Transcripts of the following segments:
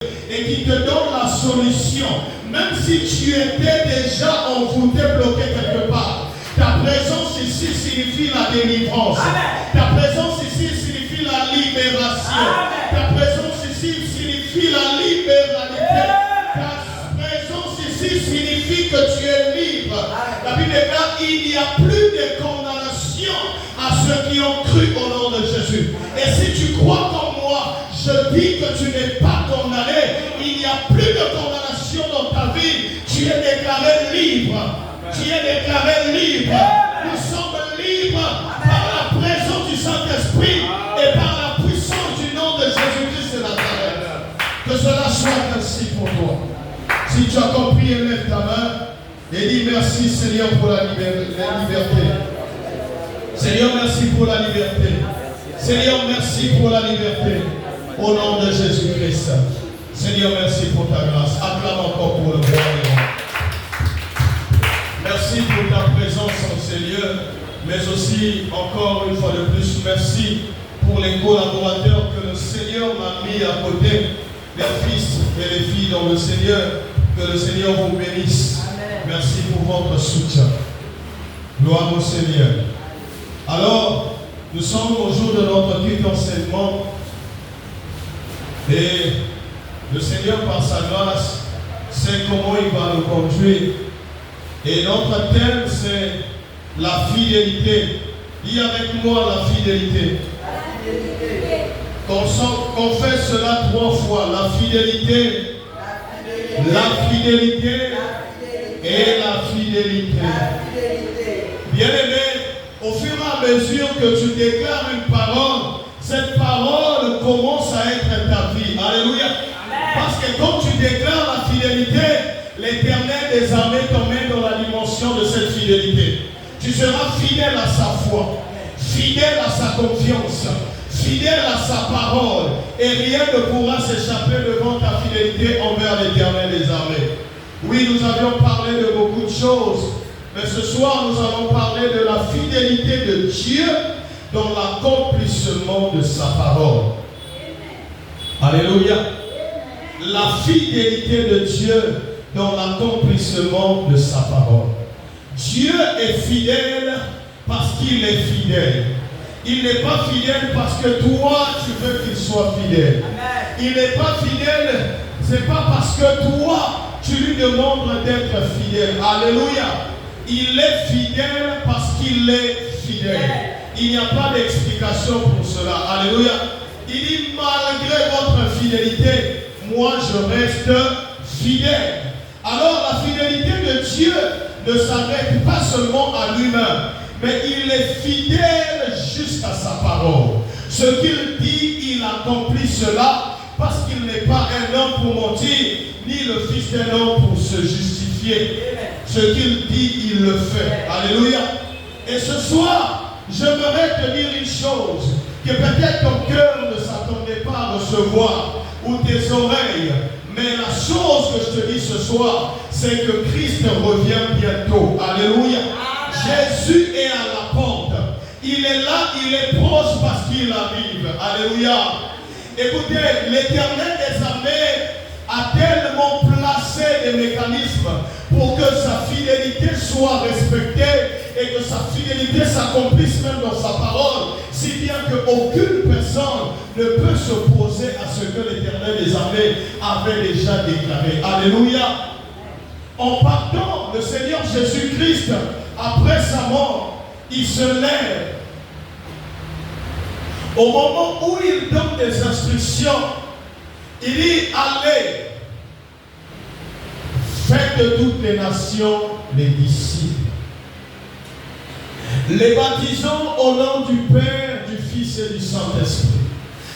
et qui te donne la solution. Même si tu étais déjà envoûté, bloqué quelque part, ta présence ici signifie la délivrance. Amen. Ta présence ici signifie la libération. Amen. Ta présence ici signifie la libéralité. Ta présence ici signifie que tu es libre. Amen. La Bible déclare qu'il n'y a plus de condamnation à ceux qui ont cru au nom de Jésus. Et si tu crois comme moi, je dis que tu n'es pas condamné. Il n'y a plus de condamnation dans ta vie. Tu es déclaré libre. Tu es déclaré libre. Nous sommes libres par la présence du Saint-Esprit et par la puissance du nom de Jésus-Christ de Nazareth. Que cela soit ainsi pour toi. Si tu as compris, lève ta main et dis merci Seigneur pour la liberté. Seigneur, merci pour la liberté. Seigneur, merci pour la liberté. Au nom de Jésus-Christ. Seigneur, merci pour ta grâce. Acclame encore pour le roi. Merci pour ta présence en ces lieux, mais aussi, encore une fois de plus, merci pour les collaborateurs que le Seigneur m'a mis à côté, les fils et les filles dans le Seigneur. Que le Seigneur vous bénisse. Amen. Merci pour votre soutien. Gloire au Seigneur. Alors, nous sommes au jour de notre culte d'enseignement et le Seigneur, par sa grâce, sait comment il va nous conduire. Et notre thème, c'est la fidélité. Dis avec moi la fidélité. Qu'on fait cela 3 fois. La fidélité, la fidélité et la fidélité. Bien-aimé, au fur et à mesure que tu déclares une parole, cette parole commence à être ta vie. Alléluia. Parce que quand tu déclares la fidélité, l'Éternel des armées t'emmène dans la dimension de cette fidélité. Tu seras fidèle à sa foi, fidèle à sa confiance, fidèle à sa parole. Et rien ne pourra s'échapper devant ta fidélité envers l'Éternel des armées. Oui, nous avions parlé de beaucoup de choses. Mais ce soir, nous allons parler de la fidélité de Dieu dans l'accomplissement de sa parole. Alléluia. La fidélité de Dieu dans l'accomplissement de sa parole. Dieu est fidèle parce qu'il est fidèle. Il n'est pas fidèle parce que toi, tu veux qu'il soit fidèle. Amen. Il n'est pas fidèle, c'est pas parce que toi, tu lui demandes d'être fidèle. Alléluia. Il est fidèle parce qu'il est fidèle. Il n'y a pas d'explication pour cela. Alléluia. Il dit, malgré votre fidélité, moi je reste fidèle. Alors la fidélité de Dieu ne s'arrête pas seulement à lui-même, mais il est fidèle jusqu'à sa parole. Ce qu'il dit, il accomplit cela parce qu'il n'est pas un homme pour mentir, ni le fils d'un homme pour se justifier. Ce qu'il dit, il le fait. Alléluia. Et ce soir, j'aimerais te dire une chose que peut-être ton cœur ne s'attendait pas à recevoir, ou tes oreilles. Mais la chose que je te dis ce soir, c'est que Christ revient bientôt. Alléluia. Jésus est à la porte. Il est là, il est proche parce qu'il arrive. Alléluia. Écoutez, l'Éternel des armées a tellement placé des mécanismes pour que sa fidélité soit respectée et que sa fidélité s'accomplisse même dans sa parole, si bien qu'aucune personne ne peut s'opposer à ce que l'Éternel des armées avait déjà déclaré. Alléluia. En partant, le Seigneur Jésus-Christ, après sa mort, il se lève. Au moment où il donne des instructions, il dit, allez, faites de toutes les nations les disciples. Les baptisons au nom du Père, du Fils et du Saint-Esprit.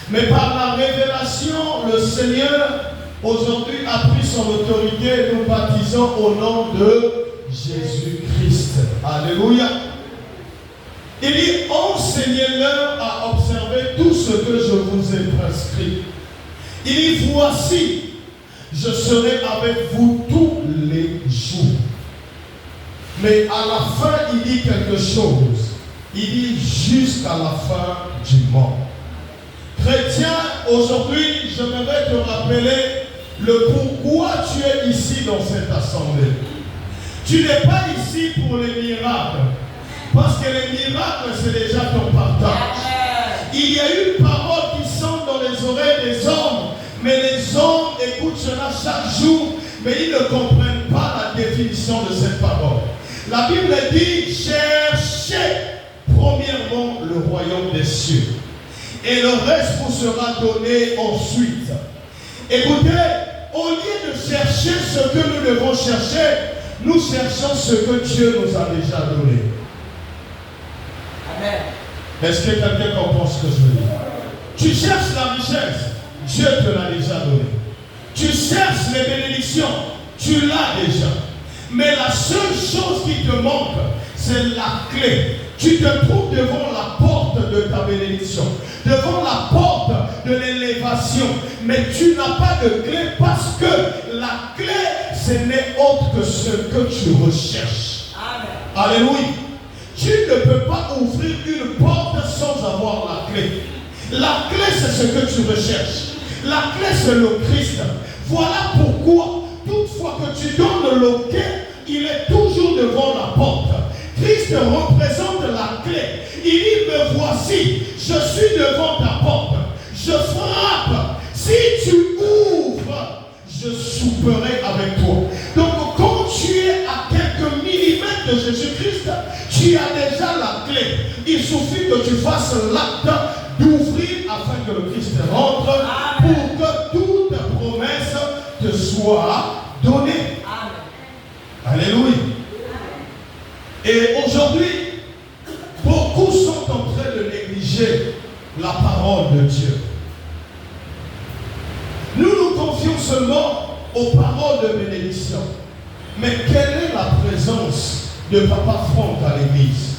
Mais par la révélation, le Seigneur aujourd'hui a pris son autorité. Nous baptisons au nom de Jésus-Christ. Alléluia. Il dit, enseignez-leur à observer tout ce que je vous ai prescrit. Il dit, voici, je serai avec vous tous les jours. Mais à la fin, il dit quelque chose. Il dit jusqu'à la fin du monde. Chrétien, aujourd'hui, j'aimerais te rappeler le pourquoi tu es ici dans cette assemblée. Tu n'es pas ici pour les miracles, parce que les miracles, c'est déjà ton partage. Il y a une parole qui sonne dans les oreilles des hommes, mais les hommes écoutent cela chaque jour, mais ils ne comprennent pas la définition de cette parole. La Bible dit, cherchez premièrement le royaume des cieux, et le reste vous sera donné ensuite. Écoutez, au lieu de chercher ce que nous devons chercher, nous cherchons ce que Dieu nous a déjà donné. Amen. Est-ce que quelqu'un comprend ce que je veux dire? Tu cherches la richesse, Dieu te l'a déjà donné. Tu cherches les bénédictions, tu l'as déjà. Mais la seule chose qui te manque, c'est la clé. Tu te trouves devant la porte de ta bénédiction, devant la porte de l'élévation, mais tu n'as pas de clé parce que la clé, ce n'est autre que ce que tu recherches. Amen. Alléluia. Tu ne peux pas ouvrir une porte sans avoir la clé. La clé, c'est ce que tu recherches. La clé, c'est le Christ. Voilà pourquoi, toutefois que tu donnes le loquet, il est toujours devant la porte. Christ représente la clé. Il dit, me voici, je suis devant ta porte. Je frappe. Si tu ouvres, je souperai avec toi. Donc quand tu es à quelques millimètres de Jésus-Christ, tu as déjà la clé. Il suffit que tu fasses l'acte d'ouvrir afin que le Christ rentre. Amen. Pour que toute promesse te soit donnée. Amen. Alléluia. Et aujourd'hui, beaucoup sont en train de négliger la parole de Dieu. Nous nous confions seulement aux paroles de bénédiction. Mais quelle est la présence de Papa Franck à l'église?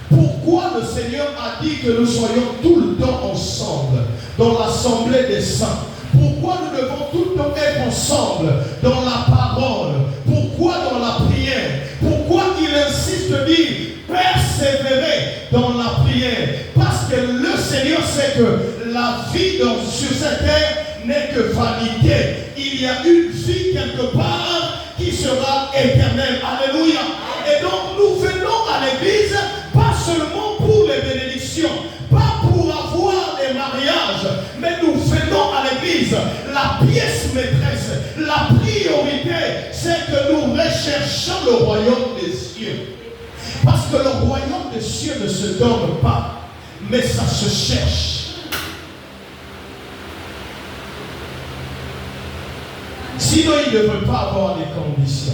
Pourquoi le Seigneur a dit que nous soyons tout le temps ensemble dans l'assemblée des saints? Pourquoi nous devons tout le temps être ensemble dans la parole? Pourquoi dans la prière? Pourquoi il insiste de dire persévérer dans la prière? Parce que le Seigneur sait que la vie sur cette terre n'est que vanité. Il y a une vie quelque part qui sera éternelle. Alléluia. Et donc nous venons à l'église pas seulement pour les bénédictions, pas pour avoir des mariages, mais nous venons à l'église. La pièce maîtresse, la priorité, c'est que nous recherchons le royaume des cieux. Parce que le royaume des cieux ne se donne pas, mais ça se cherche. Sinon, il ne veut pas avoir des conditions.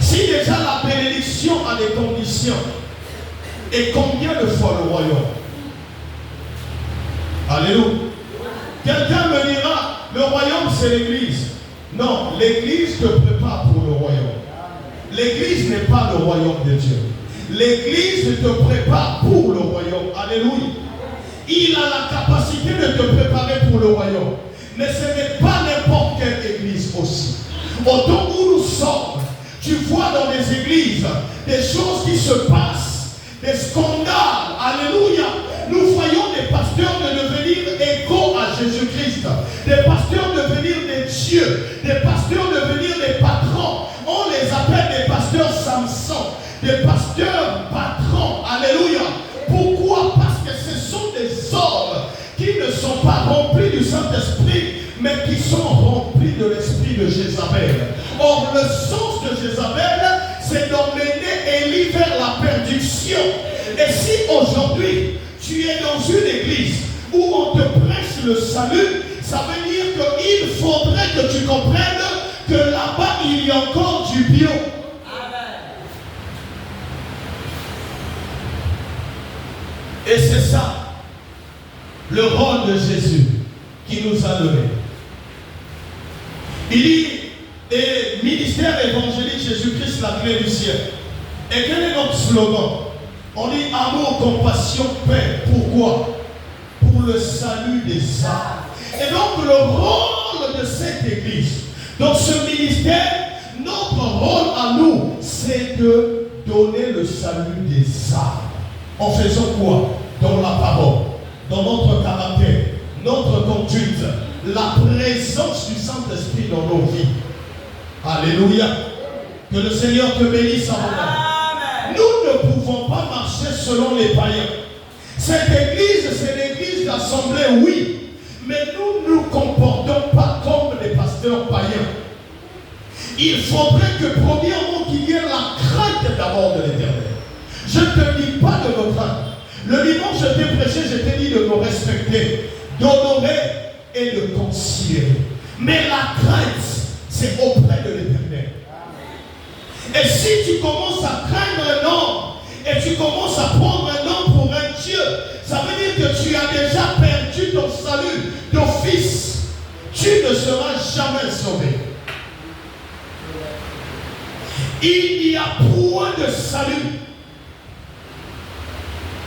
Si déjà la bénédiction a des conditions, et combien de fois le royaume? Alléluia. Quelqu'un me dira, le royaume c'est l'église. Non, l'église te prépare pour le royaume. L'église n'est pas le royaume de Dieu. L'église te prépare pour le royaume. Alléluia. Il a la capacité de te préparer pour le royaume. Mais ce n'est pas n'importe quelle église aussi. Autant où nous sommes, tu vois dans des églises des choses qui se passent, des scandales. Alléluia. Nous voyons des pasteurs de devenir égaux à Jésus-Christ, des pasteurs devenir des dieux, des pasteurs devenir des patrons. On les appelle des pasteurs Samson, des pasteurs patrons. Alléluia. Pourquoi? Parce que ce sont des hommes qui ne sont pas remplis du Saint-Esprit, mais qui sont remplis de l'esprit de Jézabel. Or, le sens de Jézabel, c'est d'emmener Élie vers la perdition. Et si aujourd'hui, tu es dans une église où on te prêche le salut, ça veut dire qu'il faudrait que tu comprennes que là-bas, il y a encore du bio. Et c'est ça, le rôle de Jésus qui nous a donné. Il dit, et ministère évangélique Jésus-Christ, la clé du ciel. Et quel est notre slogan? On dit amour, compassion, paix. Pourquoi? Pour le salut des âmes. Et donc le rôle de cette église, dans ce ministère, notre rôle à nous, c'est de donner le salut des âmes. En faisant quoi? Dans la parole, dans notre caractère, notre conduite, la présence du Saint-Esprit dans nos vies. Alléluia. Que le Seigneur te bénisse en moment. Nous ne pouvons pas marcher selon les païens. Cette église, c'est l'église d'assemblée, oui. Mais nous ne nous comportons pas comme des pasteurs païens. Il faudrait que, premièrement, qu'il y ait la crainte d'abord de l'Éternel. Je ne te dis pas de nos craintes. Le dimanche, je t'ai prêché, je t'ai dit de nous respecter, d'honorer et de considérer. Mais la crainte, c'est auprès de l'Éternel. Et si tu commences à craindre un homme, et tu commences à prendre un homme pour un Dieu, ça veut dire que tu as déjà perdu ton salut d'office. Tu ne seras jamais sauvé. Il n'y a point de salut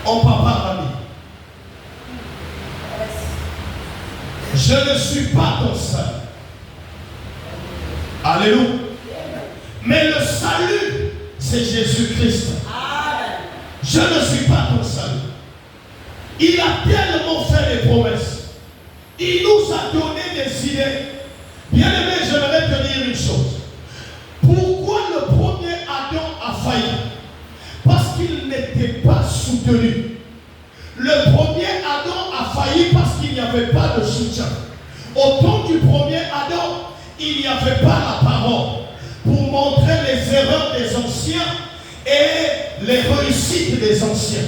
en papa Rami. Je ne suis pas ton salut. Alléluia. Mais le salut, c'est Jésus-Christ. Je ne suis pas ton salut. Il a tellement fait des promesses. Il nous a donné des idées. Bien-aimé, j'aimerais te dire une chose. Pourquoi le premier Adam a failli? Parce qu'il n'était pas soutenu. Le premier Adam a failli parce qu'il n'y avait pas de soutien. Au temps du premier Adam, il n'y avait pas la parole pour montrer les erreurs des anciens et les réussites des anciens.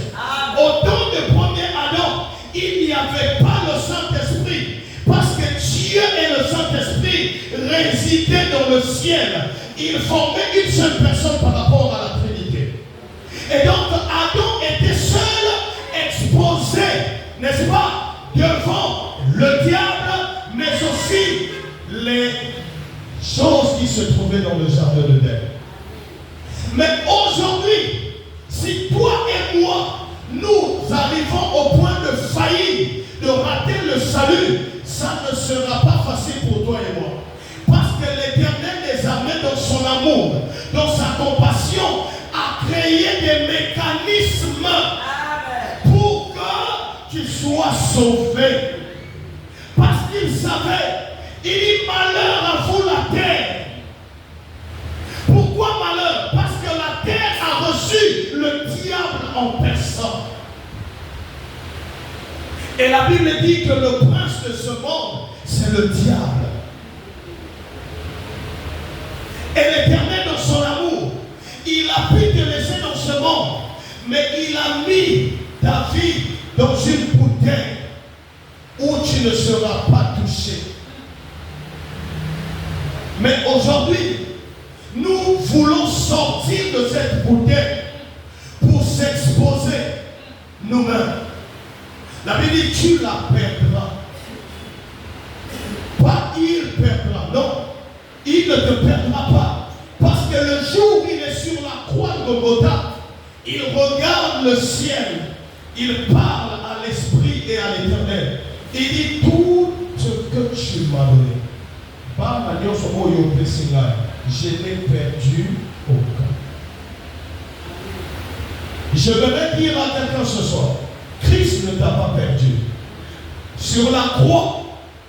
Au temps du premier Adam, il n'y avait pas le Saint-Esprit parce que Dieu et le Saint-Esprit résidaient dans le ciel. Ils formaient une seule personne par rapport à la Trinité. Et donc Adam était seul, exposé, n'est-ce pas, devant le diable, mais aussi les choses qui se trouvaient dans le jardin d'Éden. Mais aujourd'hui, si toi et moi, nous arrivons au point de faillir, de rater le salut, ça ne sera pas facile pour toi et moi. Parce que l'Éternel des armées, dans son amour, dans sa compassion, a créé des mécanismes pour que tu sois sauvé. Parce qu'il savait, il dit malheur à vous la terre. Pourquoi malheur? Parce que la terre a reçu le diable en personne. Et la Bible dit que le prince de ce monde, c'est le diable. Et l'Éternel, dans son amour, il a pu te laisser dans ce monde, mais il a mis ta vie dans une bouteille où tu ne seras pas touché. Mais aujourd'hui, nous voulons sortir de cette bouteille pour s'exposer nous-mêmes. La Bible dit, tu la perdras. Pas il perdra, non. Il ne te perdra pas. Parce que le jour où il est sur la croix de Golgotha, il regarde le ciel, il parle à l'Esprit et à l'Éternel. Il dit, tout ce que tu m'as donné, je n'ai perdu aucun. Je voudrais dire à quelqu'un ce soir, Christ ne t'a pas perdu. Sur la croix,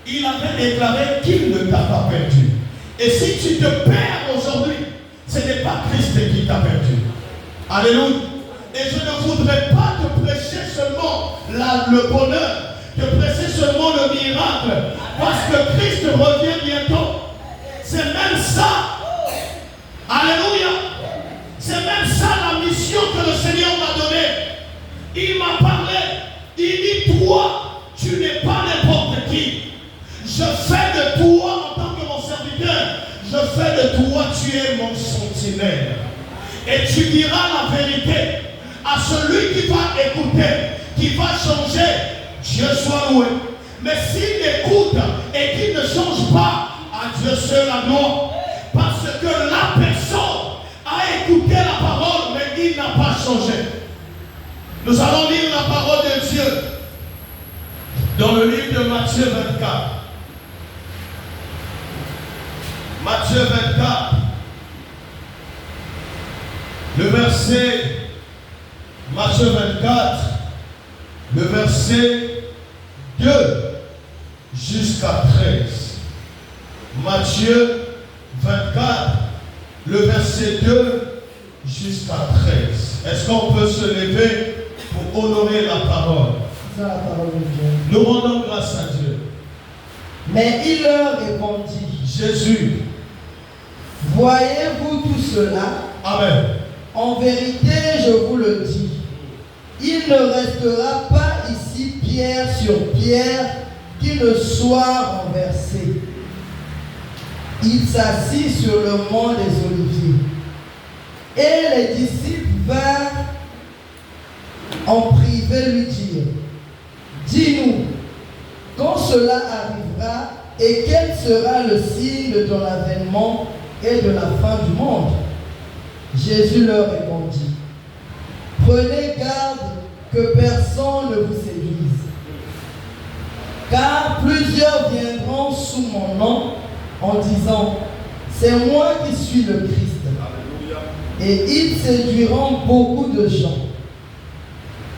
il avait déclaré qu'il ne t'a pas perdu. Et si tu te perds aujourd'hui, ce n'est pas Christ qui t'a perdu. Alléluia. Et je ne voudrais pas te prêcher seulement le bonheur, te prêcher seulement le miracle, parce que Christ revient bientôt. C'est même ça. Alléluia. C'est même ça la mission que le Seigneur m'a donnée. Il m'a parlé. Il dit, toi, tu n'es pas n'importe qui. Je fais de toi, en tant que mon serviteur, je fais de toi, tu es mon sentinelle. Et tu diras la vérité à celui qui va écouter, qui va changer. Dieu soit loué. Mais s'il écoute et qu'il ne change pas, à Dieu seul la gloire. Parce que la personne a écouté la parole, mais il n'a pas changé. Nous allons lire la parole de Dieu dans le livre de Matthieu 24. Matthieu 24, le verset, Matthieu 24, le verset 2 jusqu'à 13. Matthieu 24, le verset 2 jusqu'à 13. Est-ce qu'on peut se lever pour honorer la parole? C'est la parole de Dieu. Nous rendons grâce à Dieu. Mais il leur répondit, Jésus. voyez-vous tout cela? Amen. En vérité, je vous le dis, il ne restera pas ici pierre sur pierre qui ne soit renversé. Il s'assit sur le mont des Oliviers. Et les disciples vinrent en privé lui dire, dis-nous, quand cela arrivera et quel sera le signe de ton avènement et de la fin du monde? Jésus leur répondit, prenez garde que personne ne vous séduise. Car plusieurs viendront sous mon nom en disant, c'est moi qui suis le Christ. Et ils séduiront beaucoup de gens.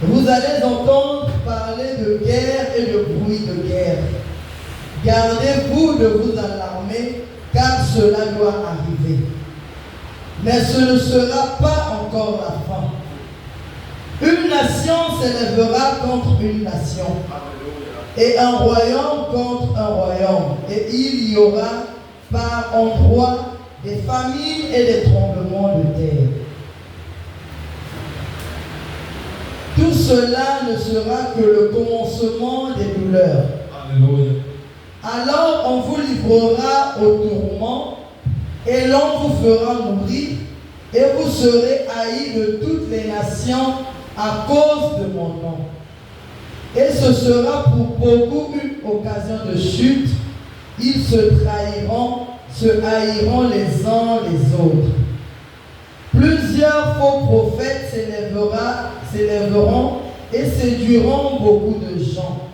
Vous allez entendre parler de guerre et de bruit de guerre. Gardez-vous de vous alarmer, car cela doit arriver. Mais ce ne sera pas encore la fin. Une nation s'élèvera contre une nation, et un royaume contre un royaume, et il y aura par endroits des famines et des tremblements de terre. Tout cela ne sera que le commencement des douleurs. Alléluia. Alors on vous livrera au tourment, et l'on vous fera mourir, et vous serez haïs de toutes les nations à cause de mon nom. Et ce sera pour beaucoup une occasion de chute. Ils se trahiront, se haïront les uns les autres. Plusieurs faux prophètes s'élèveront et séduiront beaucoup de gens.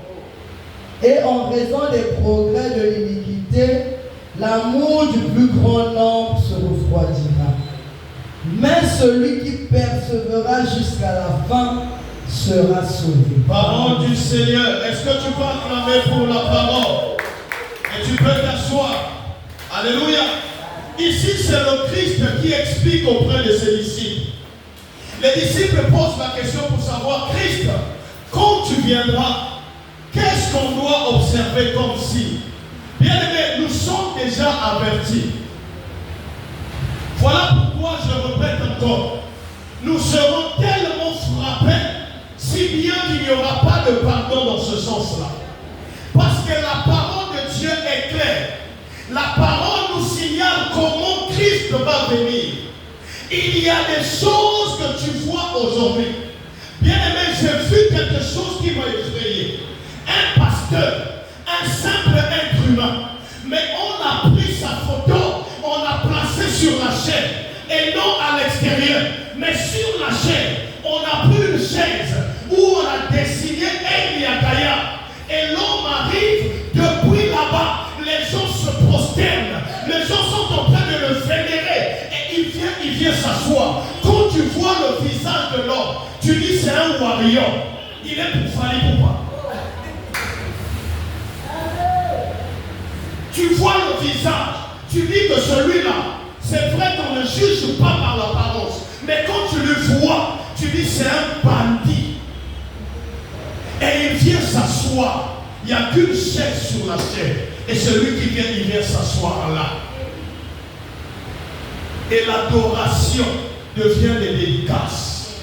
Et en raison des progrès de l'iniquité, l'amour du plus grand nombre se refroidira. Mais celui qui persévérera jusqu'à la fin sera sauvé. Parole du Seigneur. Est-ce que tu peux acclamer pour la parole? Et tu peux t'asseoir. Alléluia. Ici, c'est le Christ qui explique auprès de ses disciples. Les disciples posent la question pour savoir, Christ, quand tu viendras, qu'est-ce qu'on doit observer comme signe? Bien aimé, nous sommes déjà avertis. Voilà pourquoi je répète encore. Nous serons tellement frappés, si bien qu'il n'y aura pas de pardon dans ce sens-là. Parce que la parole de Dieu est claire. La parole nous signale comment Christ va venir. Il y a des choses que tu vois aujourd'hui. Bien aimé, j'ai vu quelque chose qui m'a effrayé. Un pasteur, un simple être humain. Mais on a pris sa photo, on l'a placé sur la chaîne. Et non à l'extérieur. Mais sur la chaîne, on a pris une chaise où on a dessiné Eliakaya. Et l'homme arrive depuis là-bas. Les gens se prosternent. Les gens sont en train de le vénérer. Et il vient s'asseoir. Quand tu vois le visage de l'homme, tu dis c'est un warrior. Il est pour Fali Poupa. Tu vois le visage. Tu dis que celui-là, c'est vrai qu'on ne juge pas par l'apparence. Mais quand tu le vois, tu dis c'est un bandit. Et il vient s'asseoir. Il n'y a qu'une chaise sur la chaise. Et celui qui vient, il vient s'asseoir là. Et l'adoration devient des dédicaces.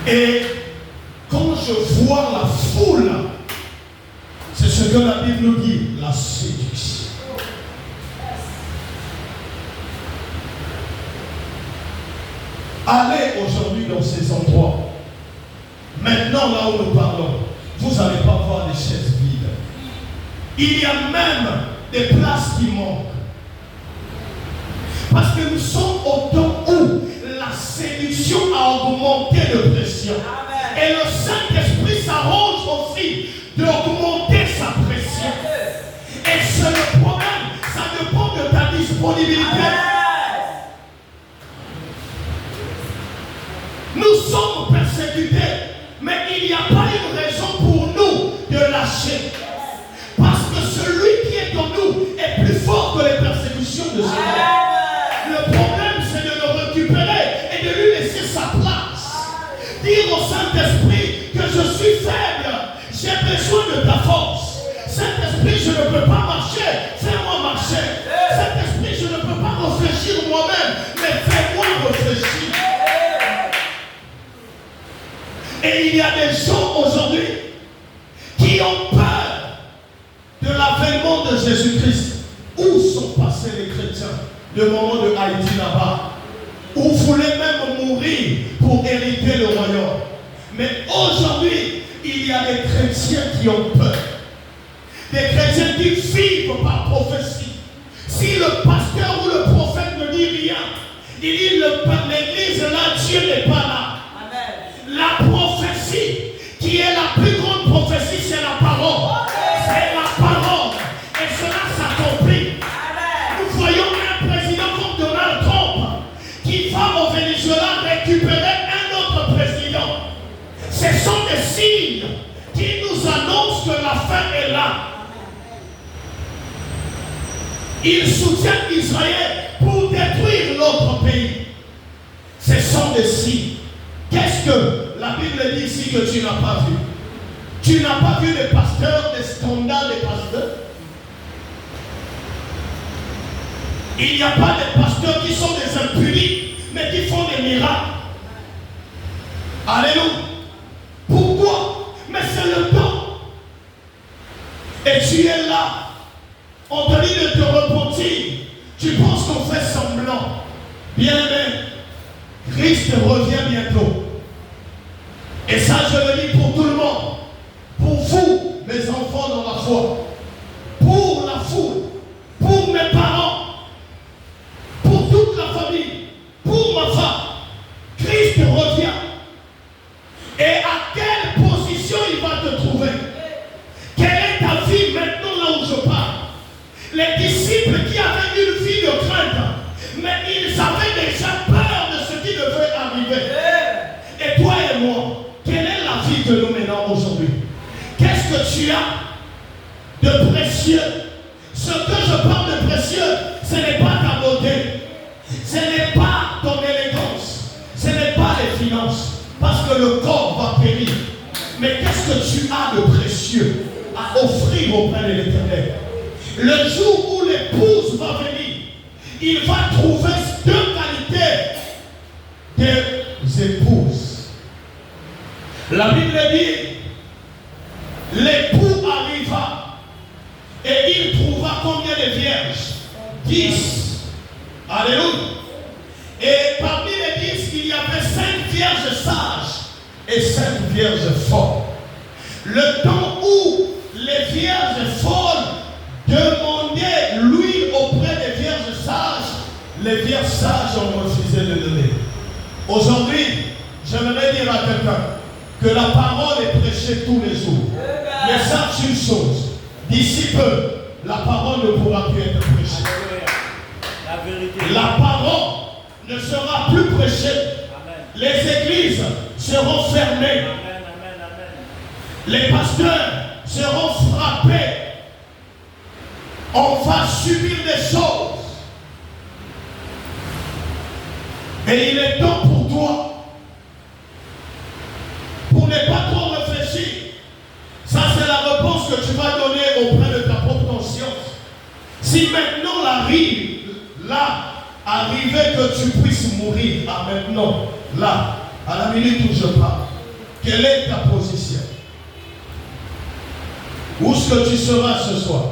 Et quand je vois la foule, c'est ce que la Bible nous dit, la séduction. Allez aujourd'hui dans ces endroits. Maintenant, là où nous parlons, vous n'allez pas voir des chaises vides. Il y a même des places qui manquent. Parce que nous sommes au temps où la séduction a augmenté de pression. Amen. Et le Saint-Esprit s'arrange aussi d'augmenter sa pression. Et c'est le problème, ça dépend de ta disponibilité. Amen. Nous sommes persécutés. Mais il n'y a pas une raison pour nous de lâcher. Parce que Jésus. Le problème, c'est de le récupérer et de lui laisser sa place. Dire au Saint-Esprit que je suis faible, j'ai besoin de ta force. Saint-Esprit, je ne peux pas marcher, fais-moi marcher. Saint-Esprit, je ne peux pas réfléchir moi-même, mais fais-moi réfléchir. Et il y a des gens aujourd'hui qui ont peur de l'avènement de Jésus-Christ. Où sont passés les chrétiens le moment de Haïti là-bas? Où voulaient même mourir pour hériter le royaume. Mais aujourd'hui, il y a des chrétiens qui ont peur. Des chrétiens qui vivent par prophétie. Si le pasteur ou le prophète ne dit rien, il dit l'église là, Dieu n'est pas là. La prophétie, qui est la plus grande prophétie, c'est la parole. C'est la parole. Et cela s'accomplit. Nous voyons un président comme Donald Trump qui va au Venezuela récupérer un autre président. Ce sont des signes qui nous annoncent que la fin est là. Il soutient Israël pour détruire l'autre pays. Ce sont des signes. Qu'est-ce que la Bible dit ici que tu n'as pas vu? Tu n'as pas vu des pasteurs, des scandales des pasteurs? Il n'y a pas des pasteurs qui sont des impunis, mais qui font des miracles. Alléluia. Pourquoi? Mais c'est le temps. Et tu es là. On te dit de te repentir. Tu penses qu'on fait semblant. Bien-aimé, Christ revient bientôt. Et ça, je le dis pour tout le monde. Pour vous, mes enfants dans la foi. Pour la foule. Pour mes parents. Pour toute la famille. Pour ma femme. Christ revient. Et à quelle position il va te trouver? Quelle est ta vie maintenant là où je parle? Les disciples qui avaient une vie de crainte, mais ils avaient déjà peur de ce qui devait arriver. Et toi et moi, quelle est la vie que nous menons aujourd'hui? Qu'est-ce que tu as de précieux? Ce que je parle de précieux, ce n'est pas ta beauté, ce n'est pas ton élégance, ce n'est pas les finances, parce que le corps va périr. Mais qu'est-ce que tu as de précieux à offrir auprès de l'Éternel? Le jour où l'épouse va venir, il va trouver deux qualités des épouses. La Bible dit, l'époux arriva et il trouva combien de vierges? 10. Alléluia. Et parmi les 10, il y avait 5 vierges sages et 5 vierges folles. Le temps où les vierges folles demandaient l'huile auprès des vierges sages, les vierges sages ont refusé de donner. Aujourd'hui, j'aimerais dire à quelqu'un que la parole est prêchée tous les jours. Mais sache une chose, d'ici peu, la parole ne pourra plus être prêchée. La vérité. La parole ne sera plus prêchée. Amen. Les églises seront fermées. Amen, amen, amen. Les pasteurs seront frappés. On va subir des choses. Et il est temps pour toi, pour ne pas trop réfléchir. Ça, c'est la réponse que tu vas donner auprès de ta propre conscience. Si maintenant arrivait que tu puisses mourir à maintenant, là, à la minute où je parle, quelle est ta position? Où est-ce que tu seras ce soir?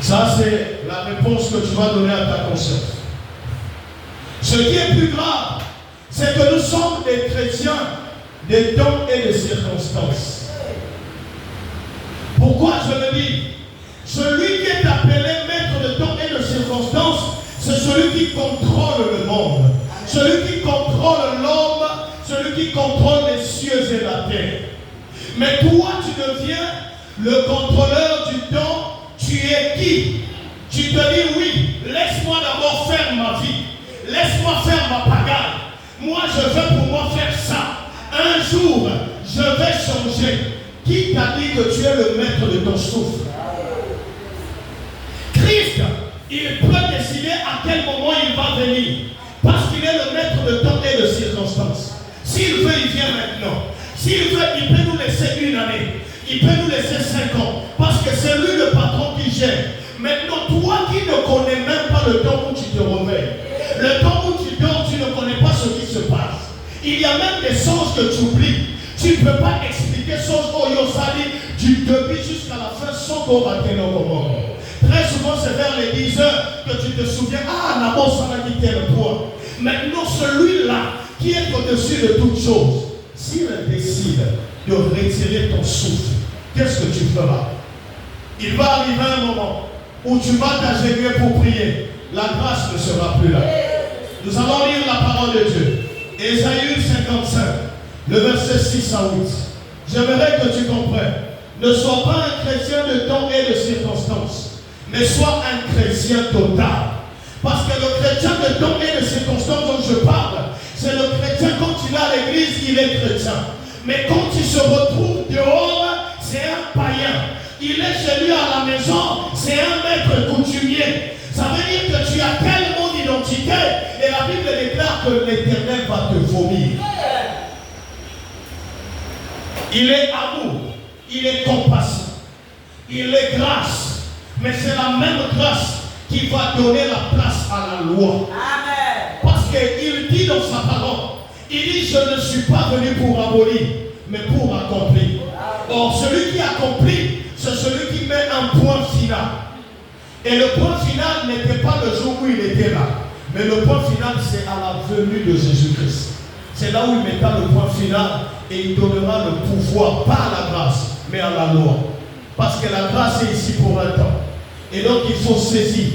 Ça, c'est la réponse que tu vas donner à ta conscience. Ce qui est plus grave, c'est que nous sommes des chrétiens des temps et des circonstances. Pourquoi je le dis? Celui qui est appelé maître de temps et de circonstances, c'est celui qui contrôle le monde. Celui qui contrôle l'homme, celui qui contrôle les cieux et la terre. Mais toi, tu deviens le contrôleur du temps. Tu es qui? Tu te dis oui, laisse-moi d'abord faire ma vie. Laisse-moi faire ma pagaille. Moi, je veux pour moi faire ça. Un jour, je vais changer. Qui t'a dit que tu es le maître de ton souffle? Il peut décider à quel moment il va venir. Parce qu'il est le maître de temps et de circonstances. S'il veut, il vient maintenant. S'il veut, il peut nous laisser 1 année. Il peut nous laisser 5 ans. Parce que c'est lui le patron qui gère. Maintenant, toi qui ne connais même pas le temps où tu te réveilles, le temps où tu dors, tu ne connais pas ce qui se passe. Il y a même des songes que tu oublies. Tu ne peux pas expliquer songe au Yosali du début jusqu'à la fin sans qu'on rate nos commandes. Très souvent, c'est vers les 10 heures que tu te souviens. Ah, Nabo Sana dit tel point. Maintenant, celui-là qui est au-dessus de toutes choses, s'il décide de retirer ton souffle, qu'est-ce que tu feras? Il va arriver un moment où tu vas t'agenouiller pour prier. La grâce ne sera plus là. Nous allons lire la parole de Dieu. Ésaïe 55, le verset 6 à 8. J'aimerais que tu comprennes. Ne sois pas un chrétien de temps et de circonstances, mais sois un chrétien total. Parce que le chrétien de temps et de circonstances dont je parle, c'est le chrétien quand il est à l'église, il est chrétien. Mais quand il se retrouve dehors, c'est un païen. Il est chez lui à la maison, c'est un maître coutumier. Ça veut dire que tu as tellement d'identité et la Bible déclare que l'Éternel va te vomir. Il est amour, il est compassion, il est grâce. Mais c'est la même grâce qui va donner la place à la loi. Amen. Parce qu'il dit dans sa parole, il dit je ne suis pas venu pour abolir, mais pour accomplir. Or celui qui accomplit, c'est celui qui met un point final. Et le point final n'était pas le jour où il était là. Mais le point final, c'est à la venue de Jésus-Christ. C'est là où il mettra le point final et il donnera le pouvoir, pas à la grâce, mais à la loi. Parce que la grâce est ici pour un temps. Et donc il faut saisir.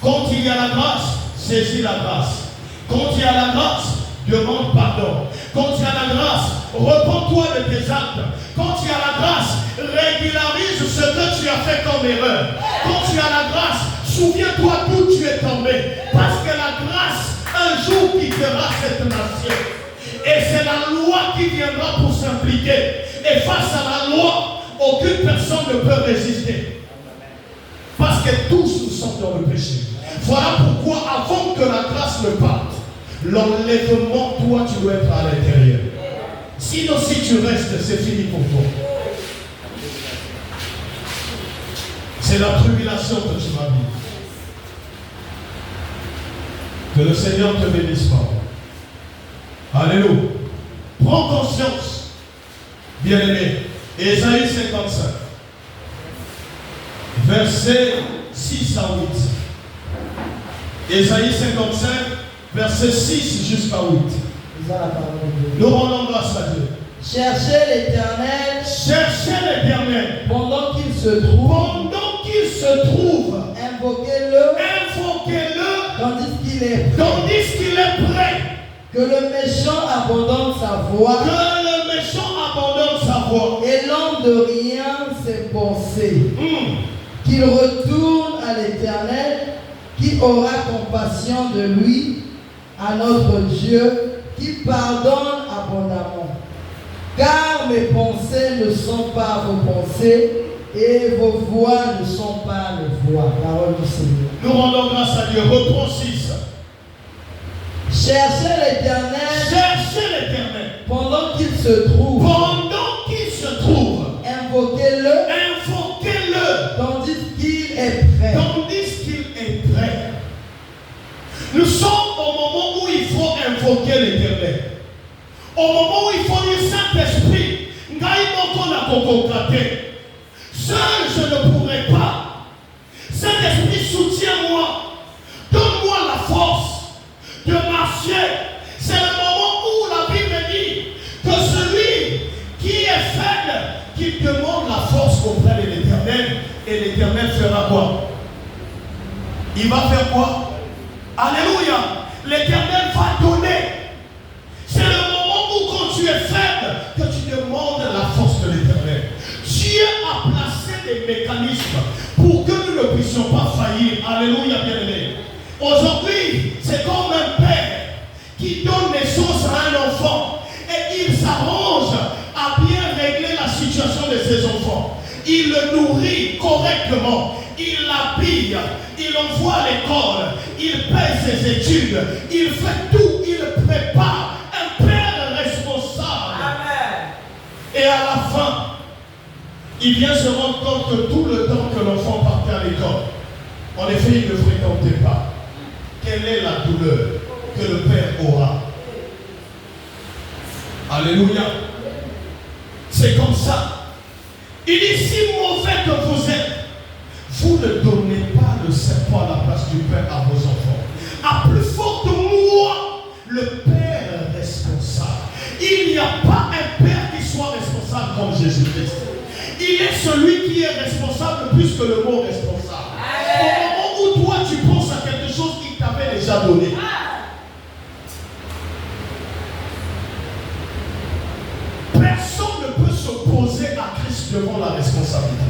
Quand il y a la grâce, saisis la grâce. Quand il y a la grâce, demande pardon. Quand il y a la grâce, repens-toi de tes actes. Quand il y a la grâce, régularise ce que tu as fait comme erreur. Quand tu as la grâce, souviens-toi d'où tu es tombé. Parce que la grâce, un jour quittera cette nation. Et c'est la loi qui viendra pour s'impliquer. Et face à la loi, aucune personne ne peut résister. Parce que tous nous sommes dans le péché. Voilà pourquoi avant que la grâce ne parte, l'enlèvement, toi, tu dois être à l'intérieur. Sinon, si tu restes, c'est fini pour toi. C'est la tribulation que tu vas vivre. Que le Seigneur te bénisse pas. Alléluia. Prends conscience, bien-aimé. Ésaïe 55, verset 6 à 8. Ésaïe 55, verset 6 jusqu'à 8. Nous rendons grâce à Dieu. Cherchez l'Éternel. Cherchez l'Éternel. Pendant qu'il se trouve. Pendant qu'il se trouve. Invoquez-le. Invoquez-le. Tandis qu'il est prêt. Tandis qu'il est prêt. Que le méchant abandonne sa voix. Que le méchant abandonne sa voix. Et l'homme de rien ses pensées. Qu'il retourne à l'Éternel, qui aura compassion de lui, à notre Dieu, qui pardonne abondamment. Car mes pensées ne sont pas vos pensées, et vos voix ne sont pas mes voix. Parole du Seigneur. Nous rendons grâce à Dieu. Reprends 6. Cherchez l'Éternel. Cherchez l'Éternel. Pendant qu'il se trouve. Pendant qu'il se trouve. Invoquez-le. Invoquez-le. Tandis qu'il est prêt. Tandis qu'il est prêt. Nous sommes au moment où il faut invoquer l'Éternel. Au moment où il faut dire Saint-Esprit, seul je ne pourrai pas. Saint-Esprit, soutiens-moi. Donne-moi la force de marcher. C'est le moment où la Bible dit que celui qui est faible, qui demande la force auprès de l'Éternel, et l'Éternel fera quoi? Il va faire quoi? Alléluia. L'Éternel va donner. C'est le moment où quand tu es faible, que tu demandes la force de l'Éternel. Dieu a placé des mécanismes pour que nous ne puissions pas faillir. Alléluia, bien-aimé. Aujourd'hui, c'est comme un père qui donne naissance à un enfant et il s'arrange à bien régler la situation de ses enfants. Il le nourrit correctement. il l'habille, il envoie à l'école, il paye ses études, il fait tout, il prépare. Un père responsable. Amen. Et à la fin, il vient se rendre compte que tout le temps que l'enfant partait à l'école, en effet, il ne fréquentait pas. Quelle est la douleur que le père aura? Alléluia. C'est comme ça. Il dit, si mauvais que vous êtes, vous ne donnez pas le serpent à la place du Père à vos enfants. À plus forte moi, le Père responsable. Il n'y a pas un Père qui soit responsable comme Jésus-Christ. Il est celui qui est responsable plus que le mot responsable. Au moment où toi tu penses à quelque chose qu'il t'avait déjà donné. Personne ne peut s'opposer à Christ devant la responsabilité.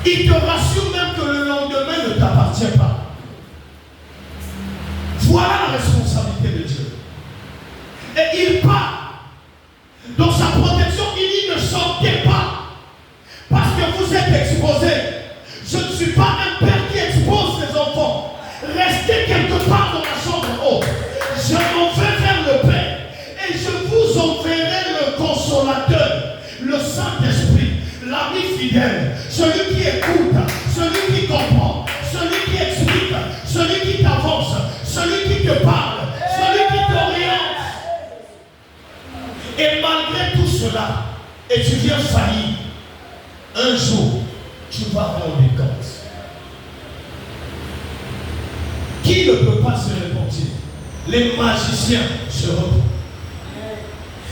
Il te rassure même que le lendemain ne t'appartient pas. Voilà la responsabilité de Dieu. Et il part. Dans sa protection, il dit ne sortez pas. Parce que vous êtes exposés. Je ne suis pas un père qui expose ses enfants. Restez quelque part dans la chambre haute. Je m'en vais vers le Père. Et je vous enverrai le consolateur, le Saint-Esprit, l'ami fidèle, celui qui écoute, celui qui comprend, celui qui explique, celui qui t'avance, celui qui te parle, celui qui t'oriente. Et malgré tout cela, et tu viens faillir, un jour, tu vas rendre compte. Qui ne peut pas se repentir? Les magiciens se repentent.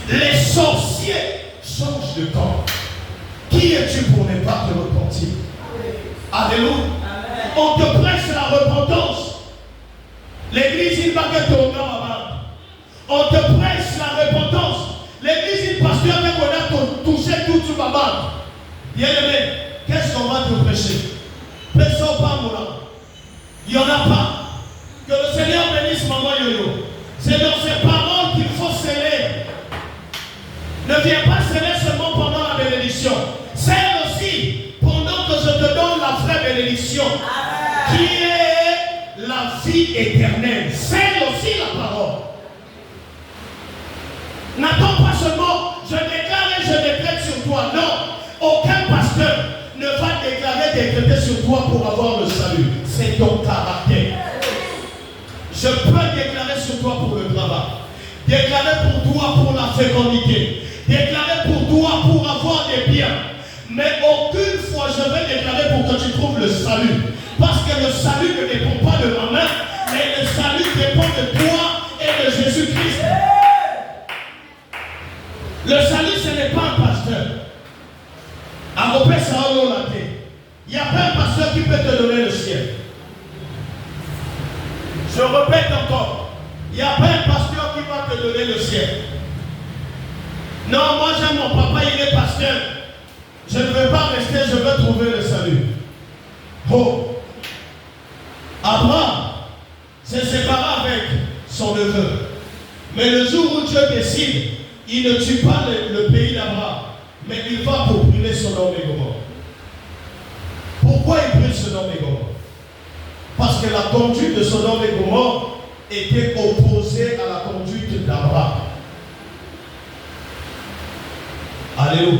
Les sorciers changent de camp. Qui es-tu pour ne pas te repentir? Alléluia. On te prêche la repentance. L'église, il va que ton nom. On te prêche la repentance. L'église, il pasteur qu'on a touché tout sur ma barbe. Bien aimé, qu'est-ce qu'on va te prêcher? Prêchons pas mon âme. Il n'y en a pas. Que le Seigneur bénisse maman Yoyo. C'est dans ces paroles qu'il faut sceller. Ne viens pas sceller seulement pendant la bénédiction. Scelle aussi pendant que je te donne la vraie bénédiction. Amen. Qui est la vie éternelle. Scelle aussi la parole. N'attends pas seulement je déclare et je décrète sur toi. Non, aucun pasteur ne va déclarer, décréter sur toi pour avoir le salut. C'est ton caractère. Je peux déclarer sur toi pour le travail. Déclarer pour toi pour la fécondité. Déclarer pour toi pour avoir des biens. Mais aucune fois je vais déclarer pour que tu trouves le salut. Parce que le salut ne dépend pas de ma main, mais le salut dépend de toi et de Jésus-Christ. Le salut, ce n'est pas un pasteur. Il n'y a pas un pasteur qui peut te donner le ciel. Je répète encore, il n'y a pas un pasteur qui va te donner le ciel. Non, moi j'aime mon papa, il est pasteur. Je ne veux pas rester, je veux trouver le salut. Oh, Abraham s'est séparé avec son neveu. Mais le jour où Dieu décide, il ne tue pas le pays d'Abraham, mais il va pour brûler Sodome et Gomorrhe. Pourquoi il brûle Sodome et Gomorrhe? Parce que la conduite de Sodome et Gomorrhe était opposée à la conduite d'Abraham. Alléluia.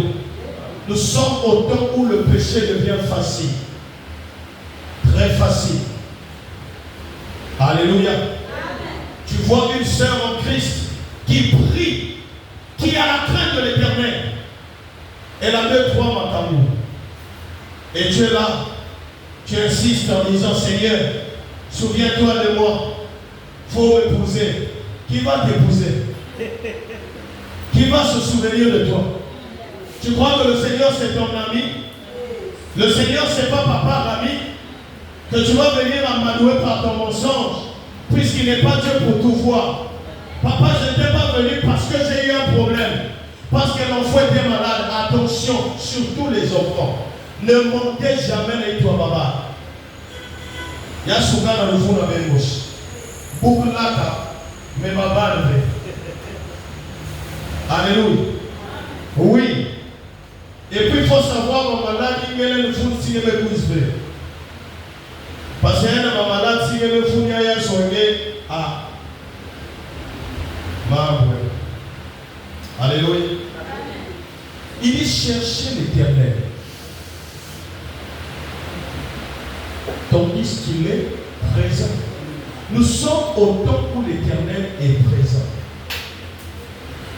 Nous sommes au temps où le péché devient facile. Très facile. Alléluia. Tu vois une sœur en Christ qui prie, qui a la crainte de l'Éternel. Elle a 2-3 matamours. Et tu es là, tu insistes en disant, Seigneur, souviens-toi de moi. Il faut m'épouser. Qui va t'épouser? Qui va se souvenir de toi? Tu crois que le Seigneur c'est ton ami? Le Seigneur c'est pas papa ami? Que tu vas venir amadouer par ton mensonge, puisqu'il n'est pas Dieu pour tout voir. Papa, je n'étais pas venu parce que j'ai eu un problème. Parce que l'enfant était malade. Attention, surtout les enfants. Ne montez jamais les toi, baba. Il y a souvent dans le fond de la même bouche. Beaucoup de laka, mais baba le fait. Alléluia. Oui. ingele nfun singeme kuzbe. Parce que na malade singeme funya ya songe a Marbre. Alléluia. Il dit chercher l'Éternel. Tandis qu'il est présent. Nous sommes au temps où l'Éternel est présent.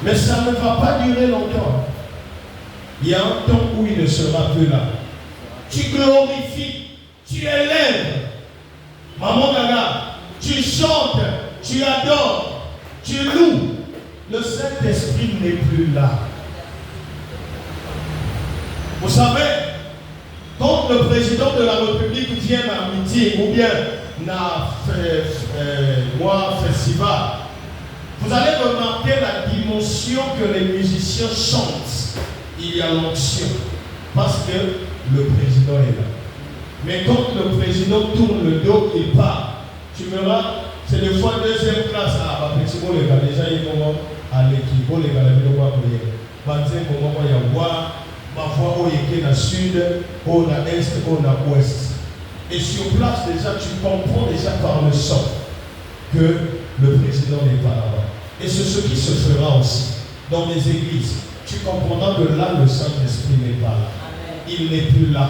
Mais ça ne va pas durer longtemps. Il y a un temps où il ne sera plus là. Tu glorifies, tu élèves. Maman Gaga, tu chantes, tu adores, tu loues. Le Saint-Esprit n'est plus là. Vous savez, quand le président de la République vient à un meeting ou bien à un festival, vous allez remarquer la dimension que les musiciens chantent. Il y a l'onction parce que le président est là. Mais quand le président tourne le dos, il part. Tu verras, c'est des fois deuxième classe. Ah, petit bon, les gars, déjà, il y a un moment à l'équipe. Bon, les gars, il y a un moment il y a ma voix au Yéké, sud, au est, au ouest. Et sur place, déjà, tu comprends déjà par le son que le président n'est pas là-bas. Et c'est ce qui se fera aussi dans les églises. Tu comprendras que là, le Saint-Esprit n'est pas là. Il n'est plus là.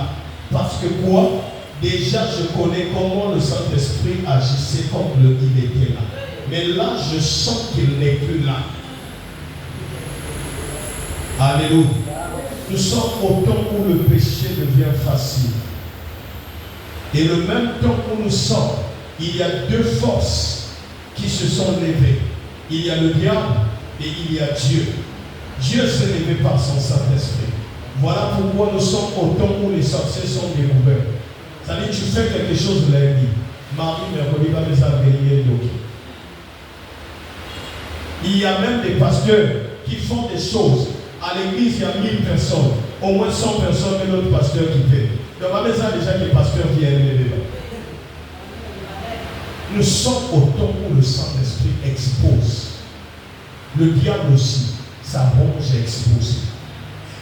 Parce que quoi? Déjà, je connais comment le Saint-Esprit agissait quand il était là. Mais là, je sens qu'il n'est plus là. Alléluia. Nous sommes au temps où le péché devient facile. Et le même temps où nous sommes, il y a deux forces qui se sont levées. Il y a le diable et il y a Dieu. Dieu s'est levé par son Saint-Esprit. Voilà pourquoi nous sommes au temps où les sorciers sont découverts. C'est-à-dire tu fais quelque chose lundi. Mardi, mercredi, va les avélier d'autres. Il y a même des pasteurs qui font des choses. À l'église, il y a 1000 personnes. Au moins 100 personnes et l'autre pasteur qui fait. Dans ma maison, déjà que les pasteurs viennent les débats. Nous sommes au temps où le Saint-Esprit expose. Le diable aussi, sa ronge est exposée.